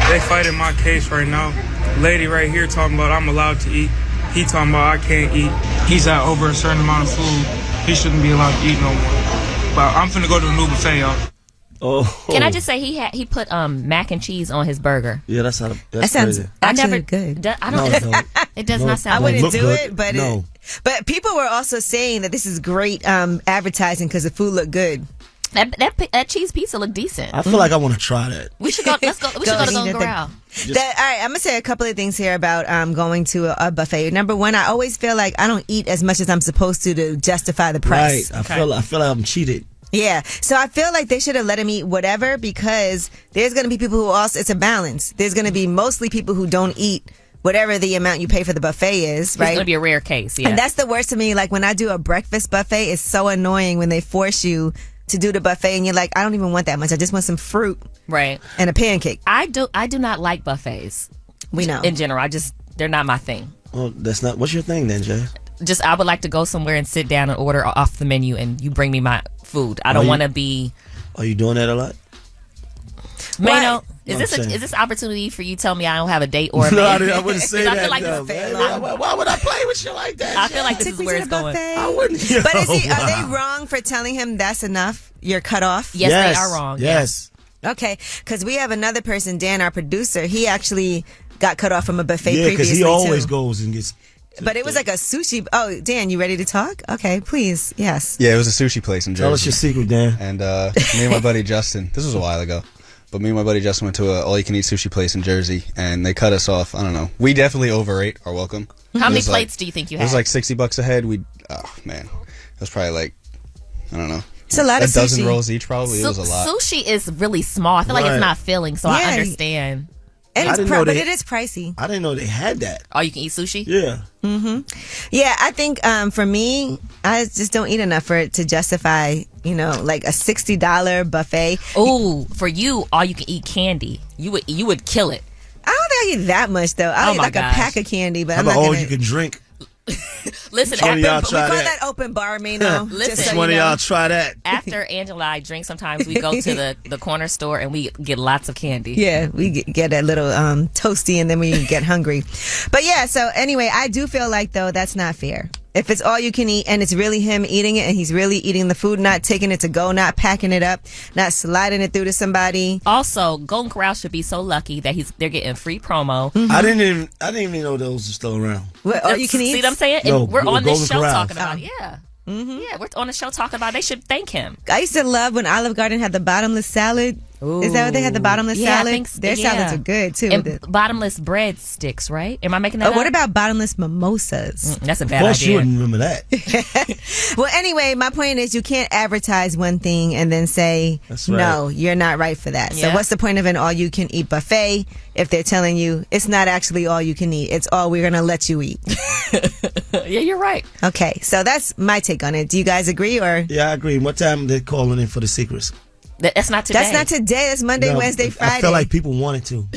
They fighting my case right now. Lady right here talking about I'm allowed to eat. He talking about I can't eat. He's at over a certain amount of food. He shouldn't be allowed to eat no more. But I'm finna go to the new buffet, y'all. Oh. Can I just say he put mac and cheese on his burger? Yeah, that sounds Actually good. I don't. No, no. It does No, not sound. I wouldn't look do good. it, but No. but people were also saying that this is great advertising because the food looked good. That cheese pizza looked decent. I feel like I want to try that. We should go. Let's go. We should go to Golden Corral. All right, I'm gonna say a couple of things here about going to a buffet. Number one, I always feel like I don't eat as much as I'm supposed to justify the price. Right. I feel like I'm cheated. Yeah, so I feel like they should have let him eat whatever, because there's going to be people who also, it's a balance. There's going to be mostly people who don't eat whatever the amount you pay for the buffet is, right? It's going to be a rare case, yeah. And that's the worst to me. Like when I do a breakfast buffet, it's so annoying when they force you to do the buffet and you're like, I don't even want that much. I just want some fruit, right, and a pancake. I do not like buffets. We know. In general, they're not my thing. Well, that's not. What's your thing then, Jay? I would like to go somewhere and sit down and order off the menu, and you bring me my food. I don't want to be. Are you doing that a lot? Mano, is No, this opportunity for you to tell me I don't have a date or a No, man? I wouldn't say that. I feel like though, why would I play with you like that? I feel like this is where it's going. I wouldn't. But are they wrong for telling him that's enough? You're cut off? Yes, they are wrong. Yes. Okay, because we have another person, Dan, our producer. He actually got cut off from a buffet Yeah, because previously he always too. goes and gets. But it was like a sushi. Oh, Dan, you ready to talk? Okay, please. Yes. Yeah, it was a sushi place in Jersey. Tell us your secret, Dan. And me and my buddy Justin, this was a while ago, but me and my buddy Justin went to a all-you-can-eat sushi place in Jersey, and they cut us off. I don't know. We definitely overate our welcome. How many plates do you think you It had? was like $60 a head. Oh man, it was probably like, I don't know. It's a lot of a dozen sushi. rolls each, probably. It was a lot. Sushi is really small. I feel like Right. it's not filling, so Yeah. I understand. And I it's didn't know but they- it is pricey. I didn't know they had that. Oh, you can eat sushi? Yeah. Yeah, I think for me, I just don't eat enough for it to justify, like a $60 buffet. Oh, for you, all you can eat candy. You would kill it. I don't think I eat that much though. I'll eat like a pack of candy, but How I'm about not all gonna. you can drink? Listen, One of y'all we try call that. that open bar, Mano. Listen, Just so One you of know. y'all try that. after Angela and I drink, sometimes we go to the corner store and we get lots of candy. Yeah, we get a little toasty and then we get hungry. But yeah, so anyway, I do feel like though that's not fair. If it's all you can eat and it's really him eating it and he's really eating the food, not taking it to go, not packing it up, not sliding it through to somebody. Also, Golden Corral should be so lucky that they're getting free promo. I didn't even know those were still around. What, all you can eat? See what I'm saying? No, And we're on this Golden show Corral. talking about it. Yeah. Yeah, we're on the show talking about it. They should thank him. I used to love when Olive Garden had the bottomless salad. Is that what they had? The bottomless Yeah, I salad? think Their salads are good too. And bottomless bread sticks, right? Am I making that Oh, what up? about bottomless mimosas? That's a Of bad course, you idea. wouldn't remember that. Well, anyway, my point is you can't advertise one thing and then say, That's right. no, you're not right for that. So Yeah. what's the point of an all-you-can-eat buffet if they're telling you it's not actually all you can eat, it's all we're going to let you eat? Yeah, you're right. Okay, so that's my take on it. Do you guys agree or? Yeah, I agree. What time they calling in for the secrets? That's not today. That's not today. That's Monday, No, Wednesday, Friday. I feel like people wanted to.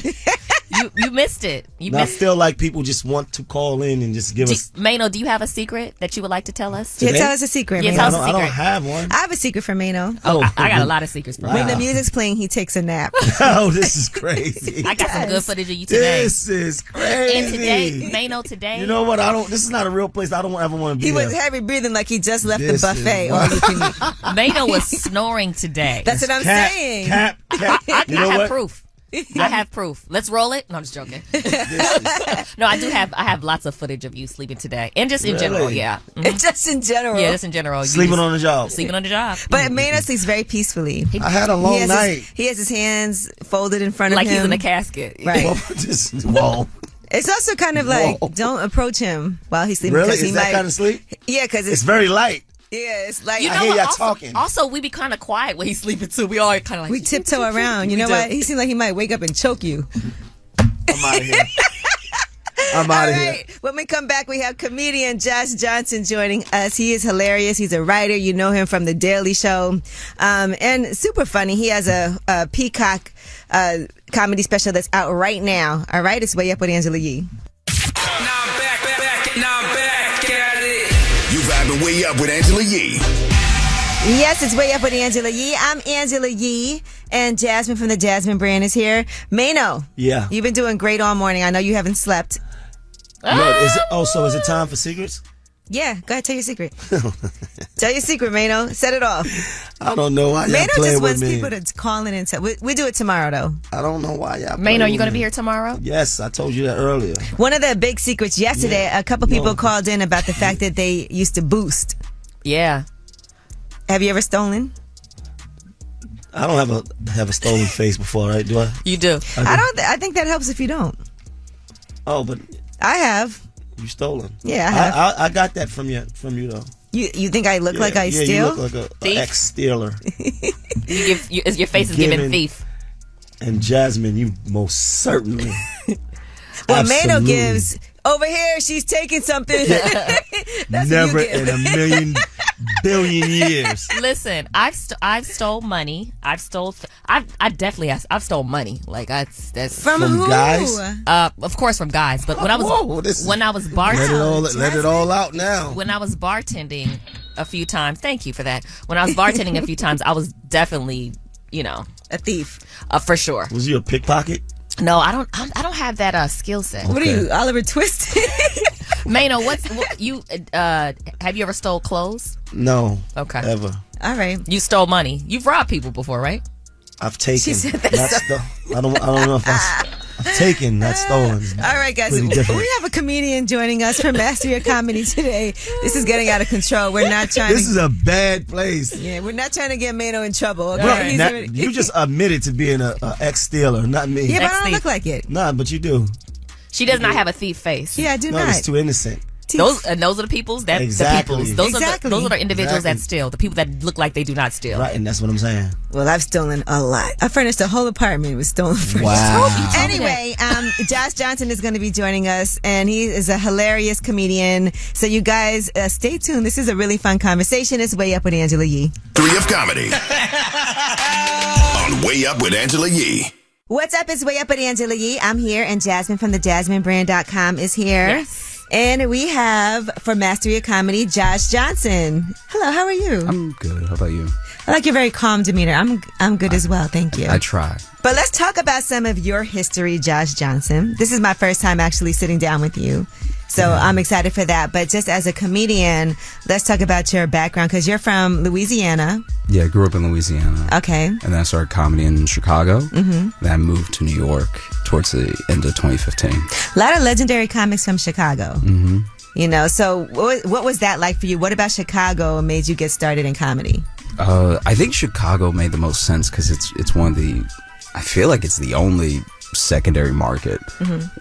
You missed it. You No, I missed feel like people just want to call in and just give us. Mano, do you have a secret that you would like to tell us? Yeah, Today? tell us a secret, Yeah, Mano. tell us a I don't secret. have one. I have a secret for Mano. Oh, I got a lot of secrets for When Mano. the music's playing, he takes a nap. Oh, this is crazy. I got some good footage of you today. This is crazy. And today, Mano, today. You know what? This is not a real place. I don't ever want to be He was there. heavy breathing like he just left This the is buffet. wild. All you can eat. Mano was snoring today. That's what I'm Cap, saying. Cap. I You know have what? proof. I have proof. Let's roll it. No, I'm just joking. No, I do have. I have lots of footage of you sleeping today, and just in Really? general. Yeah, Just in general. yeah, just in general. You Sleeping just- on the job. Sleeping on the job. But Mano sleeps very peacefully. I had a long night. He has his hands folded in front Like of him. he's in a casket. Right. Whoa. It's also kind of like, Whoa. don't approach him while he's sleeping. Really? 'cause he Is that might- kind of sleep? Yeah, because It's very light. yeah, it's like You know I hear what? y'all Also, talking. also, we be kind of quiet when he's sleeping too. We all kind of like we tiptoe around. You We know do. what? He seems like he might wake up and choke you. I'm out of here. I'm out of All here. right. When we come back, we have comedian Josh Johnson joining us. He is hilarious. He's a writer. You know him from The Daily Show. And super funny. He has a Peacock comedy special that's out right now. All right. It's Way Up with Angela Yee. You vibing way up with Angela Yee. Yes, it's Way Up with Angela Yee. I'm Angela Yee, and Jasmine from the Jasmine brand is here. Mano, Yeah. you've been doing great all morning. I know you haven't slept. No, so is it time for secrets? Yeah, go ahead, tell your secret. Tell your secret, Mano. Set it off. I don't know why y'all Mano playing just with wants me. people to call in and tell. We do it tomorrow, though. I don't know why y'all. Mano, playing you gonna with be me. here tomorrow? Yes, I told you that earlier. One of the big secrets yesterday, a couple people called in about the fact that they used to boost. Yeah. Have you ever stolen? I don't have a stolen face before, right? Do I? You do. I don't. I think that helps if you don't. Oh, but I have. you stolen. Yeah, I have. I got that from you though. You think I look like I yeah, steal? you look like a Thief? ex-stealer. Your face is giving Giving- thief. And Jasmine, you most certainly. Well, Mano Absolutely. gives over here. She's taking something. That's Never what you in give. a million billion years. Listen, I've stole money. I've stole money. Like that's From From who? guys? of course from guys. But when I was Whoa, this is- when I was Let bartending, it all out now. when I was bartending a few times, thank you for that. When I was bartending a few times, I was definitely, A thief. for sure. Was you a pickpocket? No, I don't have that skill set. What are you, Oliver Twist? Mano, have you ever stole clothes? No. Okay. Ever. All right. You stole money. You've robbed people before, right? I've taken. She said that Not I don't know if I've taken, not stolen. All right, guys. Pretty different. We have a comedian joining us from Mastery of Comedy today. This is getting out of control. We're not trying This to. is a bad place. Yeah, we're not trying to get Mano in trouble. Okay? Bro, He's now, already- you just admitted to being a ex-stealer, not me. yeah, but I don't Ex-thief. look like it. Nah, but you do. She does not have a thief face. Yeah, I do No, not. it's too innocent. Those are the peoples that Exactly. the peoples. Exactly. Those are the individuals Exactly. that steal. The people that look like they do not steal. Right, and that's what I'm saying. Well, I've stolen a lot. I furnished a whole apartment with stolen furniture. Wow. Anyway, Josh Johnson is going to be joining us, and he is a hilarious comedian. So you guys, stay tuned. This is a really fun conversation. It's Way Up with Angela Yee. 3 of comedy. On Way Up with Angela Yee. What's up? It's Way Up with Angela Yee. I'm here, and Jasmine from thejasminebrand.com is here. Yes. And we have, for Mastery of Comedy, Josh Johnson. Hello, how are you? I'm good. How about you? I like your very calm demeanor. I'm good as well, thank you. I try. But let's talk about some of your history, Josh Johnson. This is my first time actually sitting down with you. So I'm excited for that. But just as a comedian, let's talk about your background, because you're from Louisiana. Yeah, I grew up in Louisiana. Okay. And then I started comedy in Chicago. Mm-hmm. Then I moved to New York towards the end of 2015. A lot of legendary comics from Chicago. Mm-hmm. You know, so what was that like for you? What about Chicago made you get started in comedy? I think Chicago made the most sense because it's one of the, I feel like it's the only secondary market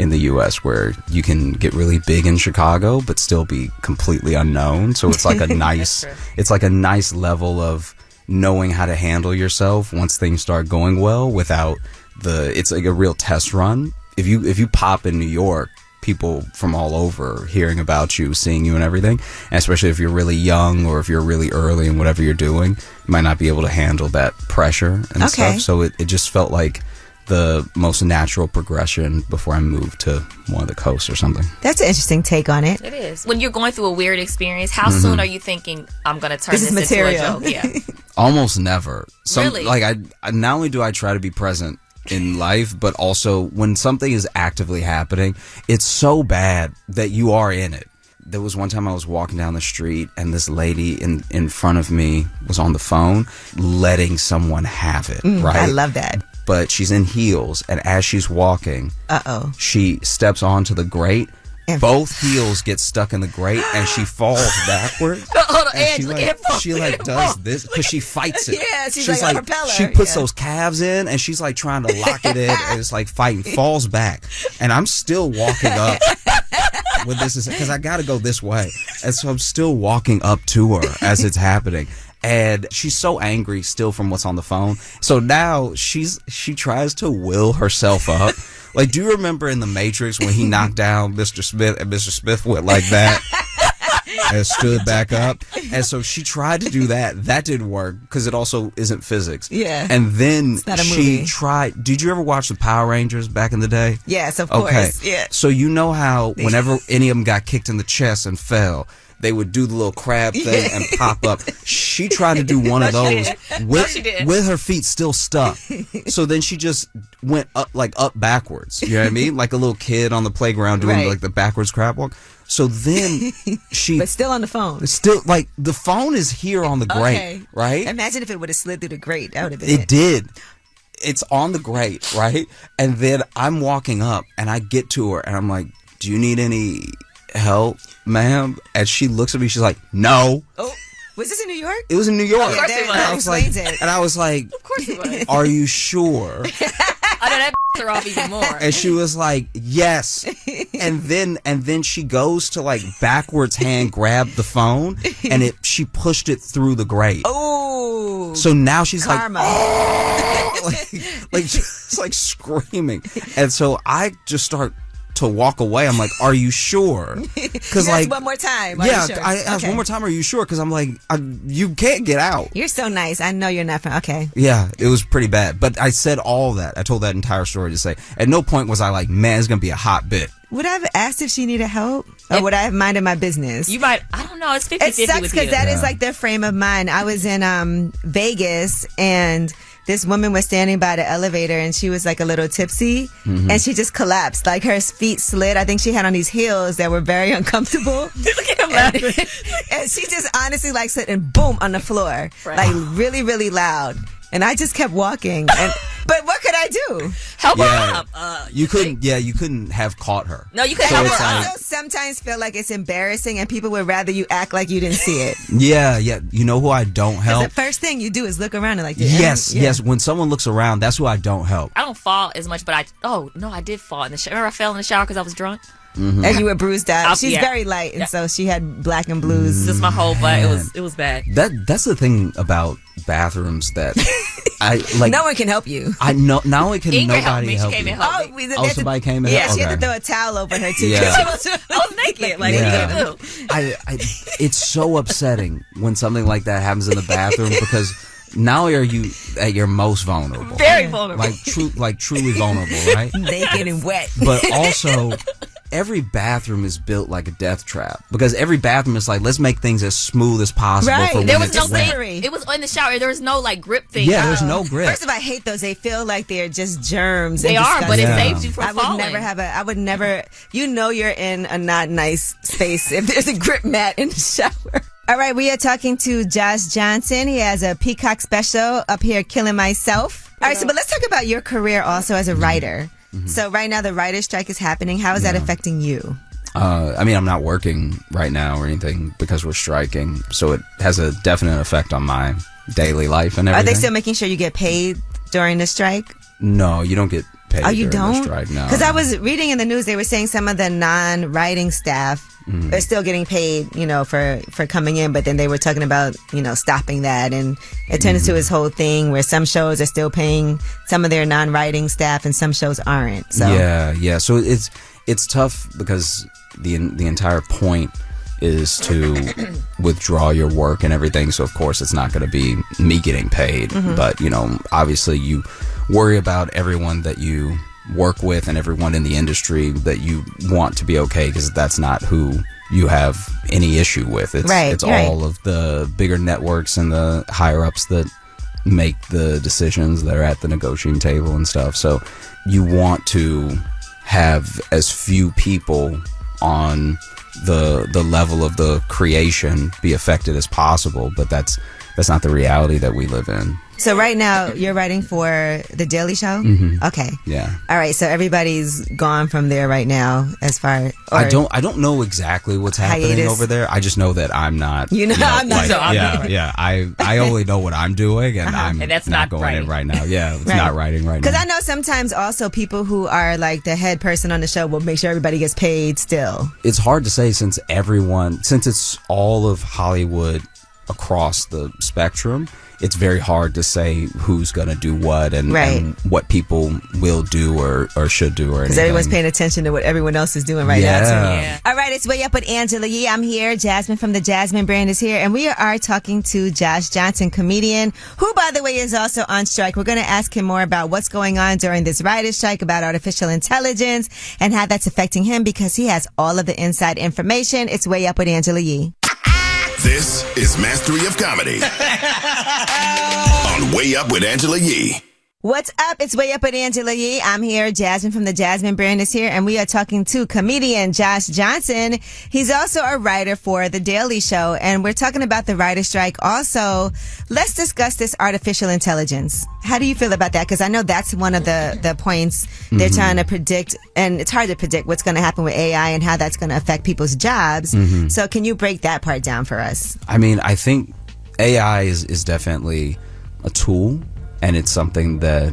in the U.S. where you can get really big in Chicago but still be completely unknown. So it's like a nice, it's like a nice level of knowing how to handle yourself once things start going well without it's like a real test run. If you pop in New York, people from all over hearing about you, seeing you and everything, and especially if you're really young or if you're really early in whatever you're doing, you might not be able to handle that pressure and stuff. So it just felt like the most natural progression before I moved to one of the coasts or something. That's an interesting take on it. It is. When you're going through a weird experience, how soon are you thinking, I'm going to turn this into a joke? Yeah. Almost never. Really? Like I not only do I try to be present in life, but also when something is actively happening, it's so bad that you are in it. There was one time I was walking down the street and this lady in front of me was on the phone letting someone have it, right? I love that. But she's in heels, and as she's walking, she steps onto the grate. Both heels get stuck in the grate, and she falls backwards. Hold on, and she does this because she fights it. Yeah, she's like a propeller. She puts those calves in, and she's like trying to lock it in, and it's like fighting, falls back, and I'm still walking up. When this is because I got to go this way, and so I'm still walking up to her as it's happening. And she's so angry still from what's on the phone. So now she tries to will herself up. Like, do you remember in The Matrix when he knocked down Mr. Smith and Mr. Smith went like that and stood back up? And so she tried to do that. That didn't work because it also isn't physics. Yeah. And then she movie. tried. Did you ever watch the Power Rangers back in the day? Yes, of course. Yeah. So you know how whenever any of them got kicked in the chest and fell, they would do the little crab thing and pop up. She tried to do one of those with her feet still stuck. So then she just went up backwards. You know what I mean? Like a little kid on the playground doing like the backwards crab walk. So then but still on the phone. Still like the phone is here on the grate, right? Imagine if it would have slid through the grate. That would have been it. Did. It's on the grate, right? And then I'm walking up and I get to her and I'm like, "Do you need any help, ma'am?" And she looks at me, she's like, "No." Oh, was this in New York? It was in New York. Of course it was. I was like, of course it was. "Are you sure?" I know that her off even more. And she was like, "Yes." And then she goes to like backwards hand grab the phone and she pushed it through the grate. Oh. So now she's karma. Like, oh, like just like screaming. And so I just start to walk away. I'm like, "Are you sure?" Because like one more time. Yeah, sure? I asked one more time. Are you sure? Because I'm like, you can't get out. You're so nice. I know you're not from. Okay. Yeah, it was pretty bad. But I said all that. I told that entire story to say. At no point was I like, "Man, it's gonna be a hot bit." Would I have asked if she needed help, or would I have minded my business? You might. I don't know. It's 50-50 with you. It sucks because that is like the frame of mind. I was in Vegas and this woman was standing by the elevator and she was like a little tipsy and she just collapsed. Like her feet slid. I think she had on these heels that were very uncomfortable. Look at him laughing. And she just honestly like said and boom on the floor. Right. Like really, really loud. And I just kept walking. But what could I do? Help her up. You couldn't have caught her. No, you couldn't help her up. I also sometimes feel like it's embarrassing and people would rather you act like you didn't see it. Yeah. You know who I don't help? The first thing you do is look around and like, yes. When someone looks around, that's who I don't help. I don't fall as much, but I did fall in the shower. Remember I fell in the shower because I was drunk? And you were bruised out. She's very light, and so she had black and blues. Just my whole butt. It was bad. That's the thing about bathrooms that I like. No one can help you. I know. Not only can Ingrid nobody help came you. and helped me. Somebody came and helped. helped. She had to throw a towel over her too. Yeah. I was naked. Like, what are you gonna do? It's so upsetting when something like that happens in the bathroom because not only are you at your most vulnerable. Very vulnerable. Like truly vulnerable, right? Naked and wet. But also, every bathroom is built like a death trap because every bathroom is like, let's make things as smooth as possible. Right. For when There was it's no wet. thing. It was in the shower. There was no like grip thing. Yeah, there's no grip. First of all, I hate those. They feel like they're just germs. They and are, but it disgusting. saves you from falling. I would never, you're in a not nice space if there's a grip mat in the shower. All right, we are talking to Josh Johnson. He has a Peacock special up here, Killing Myself. All right, but let's talk about your career also as a writer. So right now the writer's strike is happening. How is that affecting you? I mean, I'm not working right now or anything because we're striking, so it has a definite effect on my daily life and everything. Are they still making sure you get paid during the strike? No, you don't get paid you during don't? the strike, no. Because I was reading in the news, they were saying some of the non-writing staff are still getting paid, for coming in, but then they were talking about, stopping that, and it turned into this whole thing where some shows are still paying some of their non-writing staff and some shows aren't. So Yeah. So it's tough because the entire point is to withdraw your work and everything. So of course it's not going to be me getting paid, but obviously you worry about everyone that you work with and everyone in the industry that you want to be okay, because that's not who you have any issue with. It's all of the bigger networks and the higher ups that make the decisions that are at the negotiating table and stuff. So you want to have as few people on the level of the creation be affected as possible, but that's not the reality that we live in. So right now you're writing for The Daily Show? Okay. Yeah. All right. So everybody's gone from there right now as far. I don't know exactly what's happening hiatus. over there. I just know that I'm not. I'm not. I only know what I'm doing, and And that's not not going writing. in right now. Yeah, it's not writing right now. Because I know sometimes also people who are like the head person on the show will make sure everybody gets paid still. It's hard to say since it's all of Hollywood across the spectrum. It's very hard to say who's going to do what and what people will do or should do or anything. Because everyone's paying attention to what everyone else is doing right now. Yeah. All right, it's Way Up with Angela Yee. I'm here. Jasmine from the Jasmine brand is here. And we are talking to Josh Johnson, comedian, who, by the way, is also on strike. We're going to ask him more about what's going on during this writer's strike, about artificial intelligence, and how that's affecting him, because he has all of the inside information. It's Way Up with Angela Yee. This is Mastery of Comedy on Way Up with Angela Yee. What's up? It's Way Up with Angela Yee. I'm here. Jasmine from the Jasmine brand is here, and we are talking to comedian Josh Johnson. He's also a writer for The Daily Show, and we're talking about the writer's strike. Also, let's discuss this artificial intelligence. How do you feel about that? Because I know that's one of the points they're trying to predict, and it's hard to predict what's going to happen with AI and how that's going to affect people's jobs. So can you break that part down for us? I mean, I think AI is definitely a tool, and it's something that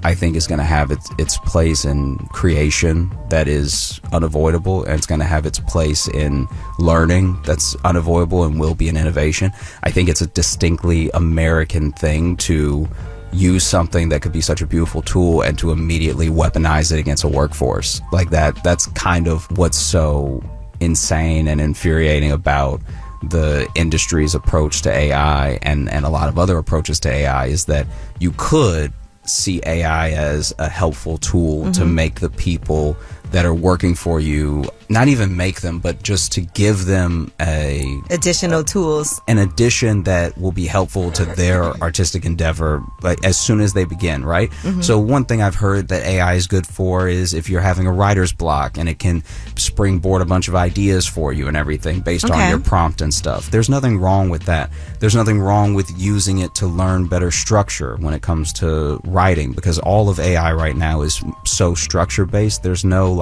I think is going to have its place in creation that is unavoidable, and it's going to have its place in learning that's unavoidable and will be an innovation. I think it's a distinctly American thing to use something that could be such a beautiful tool and to immediately weaponize it against a workforce. Like that's kind of what's so insane and infuriating about the industry's approach to AI and a lot of other approaches to AI, is that you could see AI as a helpful tool to make the people that are working for you, not even make them, but just to give them additional tools, an addition that will be helpful to their artistic endeavor, like as soon as they begin, right? So one thing I've heard that AI is good for is if you're having a writer's block, and it can springboard a bunch of ideas for you and everything based on your prompt and stuff. There's nothing wrong with that. There's nothing wrong with using it to learn better structure when it comes to writing, because all of AI right now is so structure based. There's no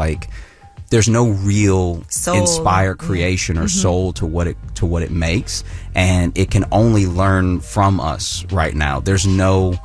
real soul, inspired creation or soul to what it makes, and it can only learn from us right now. There's no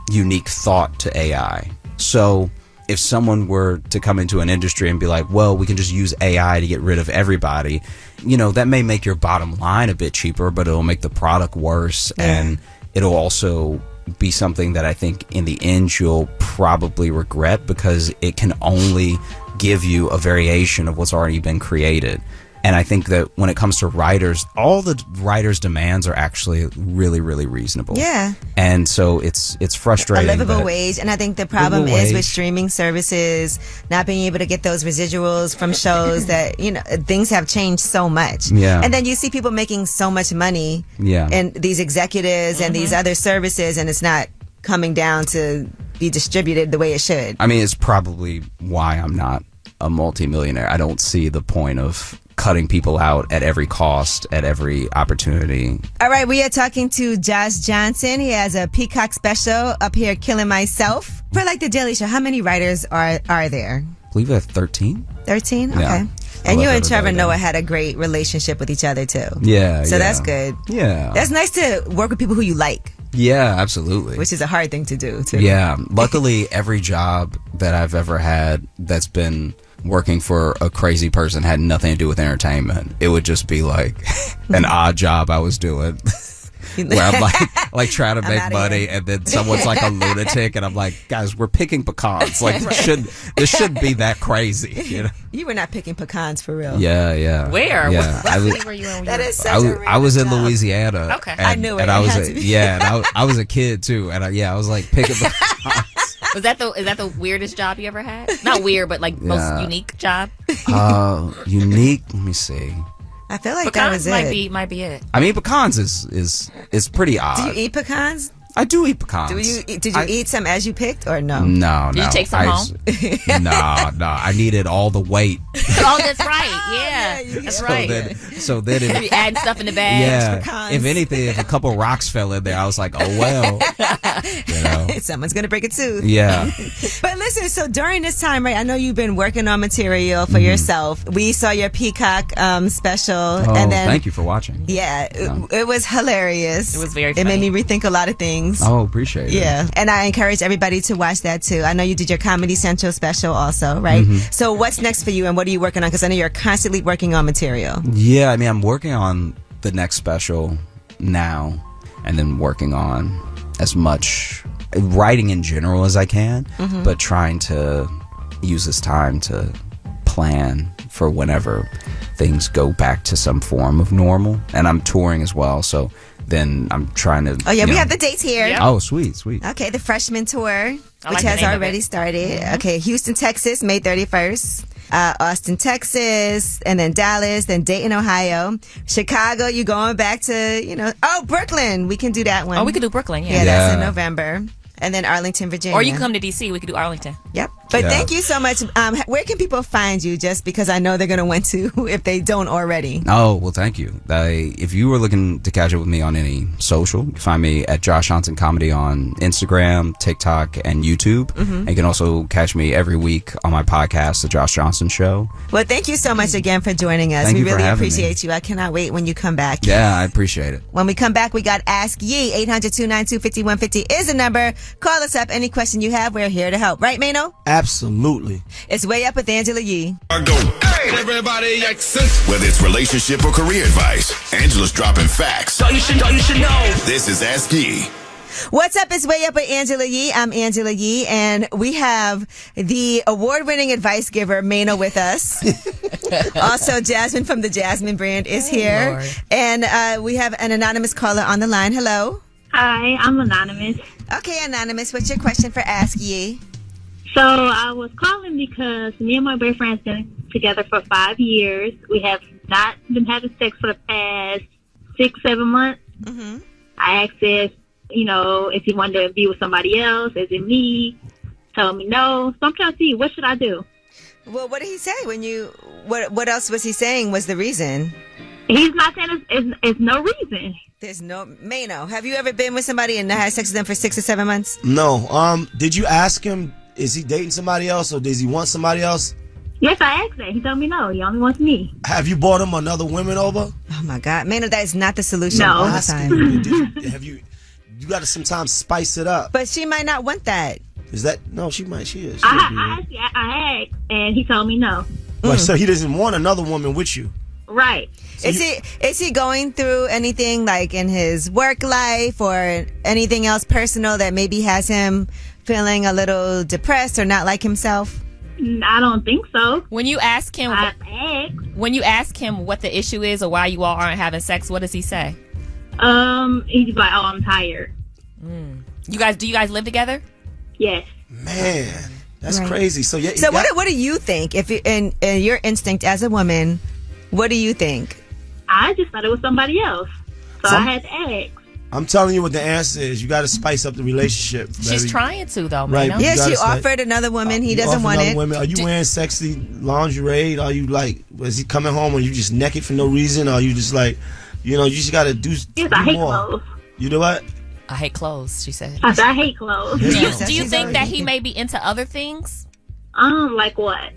unique thought to AI. So if someone were to come into an industry and be like, well, we can just use AI to get rid of everybody, that may make your bottom line a bit cheaper, but it'll make the product worse, and it'll also be something that I think in the end you'll probably regret, because it can only give you a variation of what's already been created. And I think that when it comes to writers, all the writers' demands are actually really, really reasonable. Yeah. And so it's frustrating. A livable that- wage. And I think the problem Livable is with wage. streaming services, not being able to get those residuals from shows that, things have changed so much. Yeah. And then you see people making so much money Yeah. and these executives and these other services, and it's not coming down to be distributed the way it should. I mean, it's probably why I'm not a multimillionaire. I don't see the point of cutting people out at every cost, at every opportunity. All right, we are talking to Josh Johnson. He has a Peacock special up here, Killing Myself. For like the Daily Show, how many writers are there? I believe I have 13. 13? Okay. Yeah. And I you love and Trevor everybody Noah had a great relationship with each other too. Yeah. So yeah. that's good. Yeah. That's nice to work with people who you like, Yeah, absolutely. which is a hard thing to do too. Yeah. Luckily, every job that I've ever had that's been working for a crazy person had nothing to do with entertainment. It would just be like an odd job I was doing. Where I'm like trying to I'm make outta money, here. and then someone's like a lunatic, and I'm like, guys, we're picking pecans. Like this shouldn't be that crazy, you know? You were not picking pecans for real. Yeah, yeah. Where? Yeah, What I was, city were you in? That is such I was, a I was in random job. Louisiana. Okay. and, I knew it. And I It was had to be. and I was a kid too, and I was like picking pecans. Is that the weirdest job you ever had? Not weird, but like most Yeah. unique job. Unique. Let me see. I feel like that was Pecans it. might be it. I mean, pecans is pretty odd. Do you eat pecans? I do eat pecans. Did you eat some as you picked or no? No, Did you no. take some home? No. I needed all the weight. Oh, that's right. Yeah, that's right. So then it, You adding stuff in the bag. yeah. pecans. If anything, if a couple rocks fell in there, I was like, oh well. You know. Someone's gonna break a tooth. Yeah. But listen, so during this time, right? I know you've been working on material Mm-hmm. for yourself. We saw your Peacock special, Oh, and then thank you for watching. yeah, it was hilarious. It was very It made funny. me rethink a lot of things. Oh, appreciate it. Yeah, and I encourage everybody to watch that too. I know you did your Comedy Central special also, right? Mm-hmm. So what's next for you, and what are you working on? Because I know you're constantly working on material. Yeah, I mean, I'm working on the next special now, and then working on as much writing in general as I can, but trying to use this time to plan for whenever things go back to some form of normal. And I'm touring as well, so then I'm trying to. Oh yeah, you we know- have the dates here. Yep. Oh, sweet. Okay, the freshman tour, which like the has name of already it. started. Okay, Houston, Texas, May 31st. Austin, Texas, and then Dallas, then Dayton, Ohio. Chicago, you going back to, Brooklyn. We can do that one. Oh, we could do Brooklyn. Yeah, Yeah. that's in Yeah. November. And then Arlington, Virginia. Or you can come to DC. We could do Arlington. Yep. But Yeah. thank you so much. Where can people find you? Just because I know they're going to want to if they don't already. Oh, well, thank you. If you were looking to catch up with me on any social, you can find me at Josh Johnson Comedy on Instagram, TikTok, and YouTube. And you can also catch me every week on my podcast, The Josh Johnson Show. Well, thank you so much again for joining us. Thank We you for really having me. appreciate you. I cannot wait when you come back. Yeah, I appreciate it. When we come back, we got Ask Ye. 800-292-5150 is the number. Call us up. Any question you have, we're here to help. Right, Mano? Absolutely. It's Way Up with Angela Yee. I go. Hey, everybody, whether it's relationship or career advice, Angela's dropping facts. You should know. This is Ask Ye. What's up? It's Way Up with Angela Yee. I'm Angela Yee, and we have the award-winning advice giver, Mano, with us. Also, Jasmine from the Jasmine brand is here. Lord. And we have an anonymous caller on the line. Hello. Hi, I'm Anonymous. Okay, Anonymous, what's your question for Ask Ye? So I was calling because me and my boyfriend have been together for 5 years. We have not been having sex for the past 6-7 months. Mm-hmm. I asked if he wanted to be with somebody else. Is it me? Told me no. So I'm trying to see, what should I do? Well, what did he say when you? What else was he saying was the reason? He's not saying it's no reason. There's no Mano. Have you ever been with somebody and not had sex with them for 6 or 7 months? No. Did you ask him? Is he dating somebody else, or does he want somebody else? Yes, I asked that. He told me no. He only wants me. Have you brought him another women over? Oh my God, Mano, that is not the solution No. all the time. Have you? You got to sometimes spice it up. But she might not want that. Is that no? She might. She is. I asked, and he told me no. Like, so he doesn't want another woman with you. Right. Is he going through anything like in his work life or anything else personal that maybe has him feeling a little depressed or not like himself? I don't think so. When you ask him, what the issue is or why you all aren't having sex, what does he say? He's like, "Oh, I'm tired." Do you guys live together? Yes. Man, that's Right. crazy. So what do you think? If in your instinct as a woman, what do you think? I just thought it was somebody else, so I had to ask. I'm telling you what the answer is. You got to spice up the relationship. She's baby. trying to, though, Right. Mano. Yeah, she offered another woman. He doesn't want it. Women. Are you wearing sexy lingerie? Are you like, is he coming home and you just naked for no reason? Or are you just like, you just got to do, Yes, do I hate more? clothes. You know what? I hate clothes, she said. I said I hate clothes. Do you think that he may be into other things? Like what?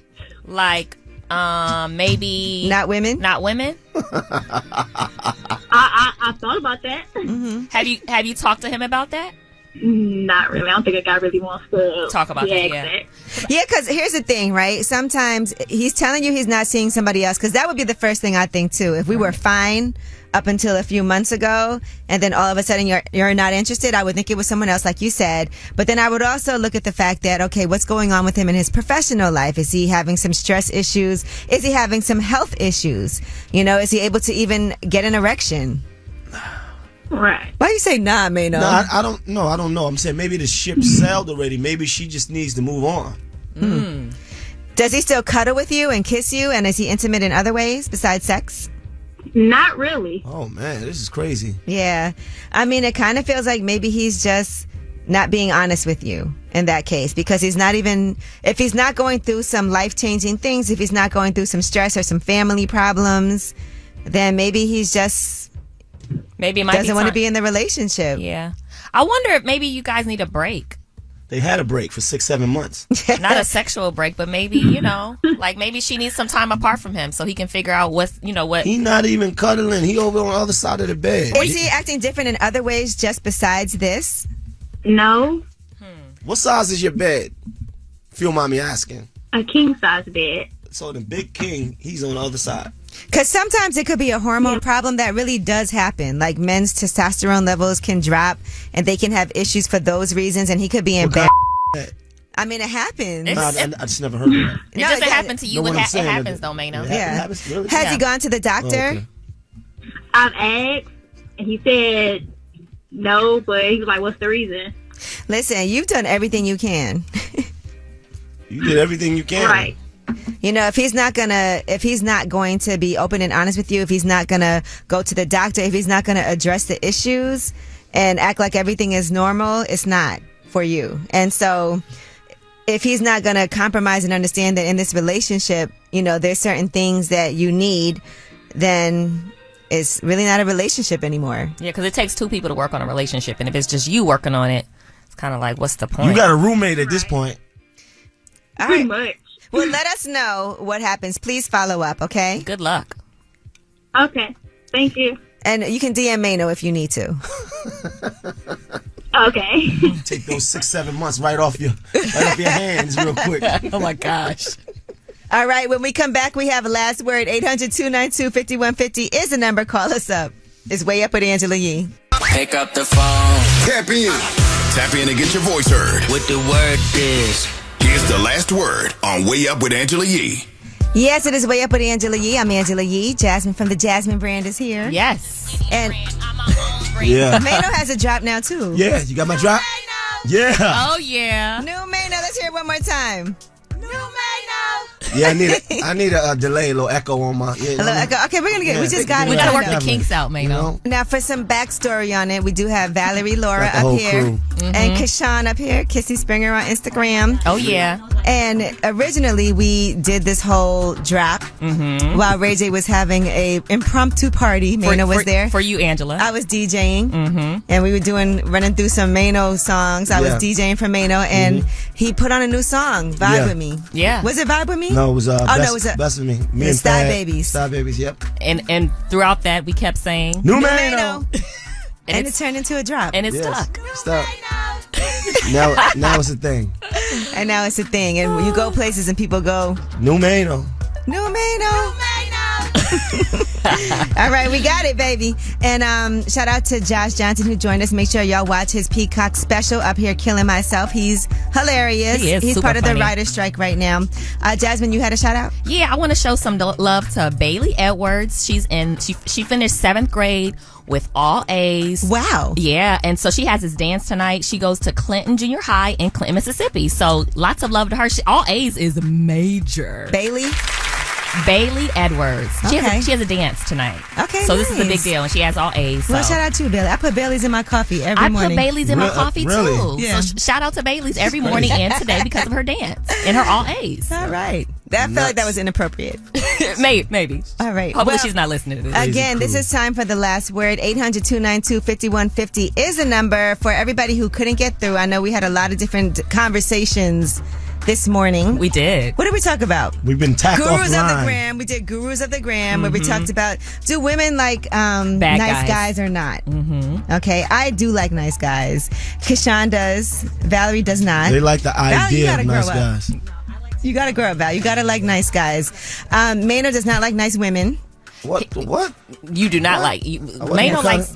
Like, maybe not women. Not women. I thought about that. Have you talked to him about that? Not really. I don't think a guy really wants to talk about that. Yeah, because here's the thing, right? Sometimes he's telling you he's not seeing somebody else, because that would be the first thing I think too. If we were fine up until a few months ago, and then all of a sudden you're not interested, I would think it was someone else, like you said. But then I would also look at the fact that, okay, what's going on with him in his professional life? Is he having some stress issues? Is he having some health issues? Is he able to even get an erection? Right. Why you say nah, Mano? No, I don't know. I don't know. I'm saying maybe the ship sailed already. Maybe she just needs to move on. Does he still cuddle with you and kiss you? And is he intimate in other ways besides sex? Not really. Oh, man, this is crazy. Yeah. I mean, it kind of feels like maybe he's just not being honest with you in that case, because he's not even, if he's not going through some life-changing things, if he's not going through some stress or some family problems, then maybe he's just maybe it might doesn't want to be in the relationship. Yeah. I wonder if maybe you guys need a break. They had a break for 6-7 months. Not a sexual break, but maybe, like maybe she needs some time apart from him so he can figure out what. He not even cuddling. He over on the other side of the bed. Is he acting different in other ways just besides this? No. What size is your bed? If you don't mind me asking. A king size bed. So the big king, he's on the other side. Because sometimes it could be a hormone problem that really does happen. Like men's testosterone levels can drop and they can have issues for those reasons, and he could be in bad. I mean, it happens. I just never heard of that. It doesn't happen to you. It happens though, Mano. Yeah. Really? Has he gone to the doctor? Oh, okay. I've asked, and he said no, but he was like, "What's the reason?" Listen, you've done everything you can. You did everything you can. Right. If he's not going to be open and honest with you, if he's not going to go to the doctor, if he's not going to address the issues and act like everything is normal, it's not for you. And so if he's not going to compromise and understand that in this relationship, there's certain things that you need, then it's really not a relationship anymore. Yeah, because it takes two people to work on a relationship. And if it's just you working on it, it's kind of like, what's the point? You got a roommate at this point. Pretty much. Well, let us know what happens. Please follow up, okay? Good luck. Okay. Thank you. And you can DM Mano if you need to. Okay. Take those 6-7 months right off your hands real quick. Oh my gosh. All right, when we come back, we have a last word. 800-292-5150 is the number. Call us up. It's Way Up with Angela Yee. Pick up the phone. Tap in. Tap in and get your voice heard. What the word is. Here's the last word on Way Up with Angela Yee. Yes, it is Way Up with Angela Yee. I'm Angela Yee. Jasmine from the Jasmine brand is here. Yes. And Yeah. Mano has a drop now, too. Yeah, you got my drop? Yeah. Oh, yeah. New Mano. Let's hear it one more time. New Mano. Yeah, I need a delay, a little echo on my. Yeah, Okay, we gotta work the kinks out, Mano. Now, for some backstory on it, we do have Valerie Laura Got the up here whole crew. and Kashawn up here, Kissy Springer on Instagram. Oh, yeah. And originally, we did this whole drop while Ray J was having a impromptu party. Mano was there. For you, Angela. I was DJing, and we were running through some Mano songs. I was DJing for Mano, and he put on a new song, Vibe With Me. Yeah. Was it Vibe With Me? No, it was Best With Me. Me and Star Thad. Babies. Star Babies, yep. And throughout that, we kept saying, New Mano. And it turned into a drop. And it's stuck. Stuck. Now it's a thing. And now it's a thing. And you go places and people go, New Mano. New Mano. All right, we got it, baby. And shout out to Josh Johnson who joined us. Make sure y'all watch his Peacock special up here, Killing Myself. He's hilarious. He is He's super part of the funny. writer's strike right now. Jasmine, you had a shout out? Yeah, I want to show some love to Bailey Edwards. She finished 7th grade with all A's. Wow. Yeah, and so she has this dance tonight. She goes to Clinton Junior High in Clinton, Mississippi. So lots of love to her. All A's is major. Bailey Edwards. Okay. She has a dance tonight. Okay, so this is a big nice. deal, and she has all A's. So. Well, shout out to you, Bailey. I put Bailey's in my coffee every morning. I put Bailey's in my coffee really? too. Yeah. So shout out to Bailey's every morning and today because of her dance and her all A's. All right. I feel like that was inappropriate. Maybe. All right. Hopefully Well, she's not listening to this. Again, this is time for the last word. 800-292-5150 is the number for everybody who couldn't get through. I know we had a lot of different conversations this morning. We did. What did we talk about? We've been tacked Gurus offline. of the Gram. We did Gurus of the Gram where we talked about, do women like nice guys. guys or not? Mm-hmm. Okay, I do like nice guys. Kishan does. Valerie does not. They like the Valerie, you idea gotta of nice grow up. guys. You gotta grow up, Val. You gotta like nice guys. Mano does not like nice women. What? You do not like. Mano likes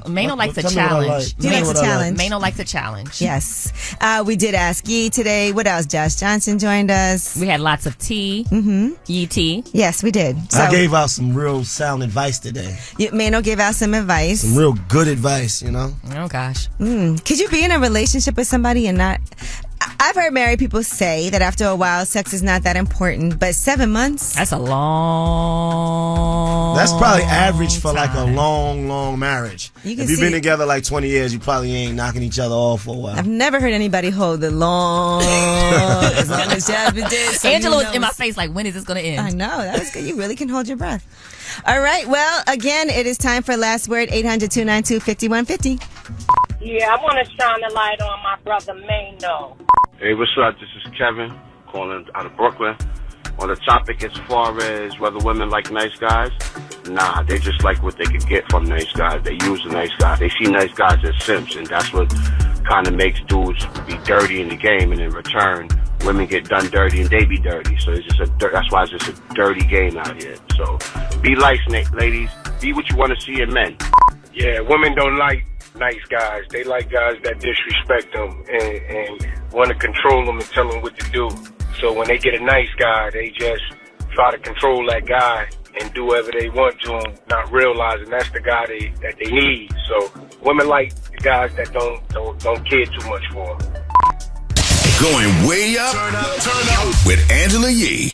a challenge. He likes a challenge. Mano likes a challenge. Yes. We did ask Yee today. What else? Josh Johnson joined us. We had lots of tea. Mm-hmm. Yee tea. Yes, we did. So, I gave out some real sound advice today. Mano gave out some advice. Some real good advice, you know? Oh, gosh. Could you be in a relationship with somebody and not... I've heard married people say that after a while, sex is not that important, but 7 months? That's a long... That's probably average for like a long marriage. You can If you've see- been together like 20 years, you probably ain't knocking each other off for a while. I've never heard anybody hold the long... as long as Jasmine did. So Angela you was know in my it's- face like, when is this going to end? I know. That was good. You really can hold your breath. All right. Well, again, it is time for last word, 800-292-5150. Yeah, I want to shine the light on my brother Mano. Hey, what's up? This is Kevin calling out of Brooklyn. On the topic as far as whether women like nice guys, nah, they just like what they could get from nice guys. They use the nice guys. They see nice guys as simps, and that's what kind of makes dudes be dirty in the game, and in return, women get done dirty and they be dirty. So it's just that's why it's just a dirty game out here. So be nice, ladies. Be what you want to see in men. Yeah, women don't like nice guys. They like guys that disrespect them and want to control them and tell them what to do. So when they get a nice guy, they just try to control that guy and do whatever they want to him, not realizing that's the guy that they need. So women like the guys that don't care too much for them. Going way up, with Angela Yee.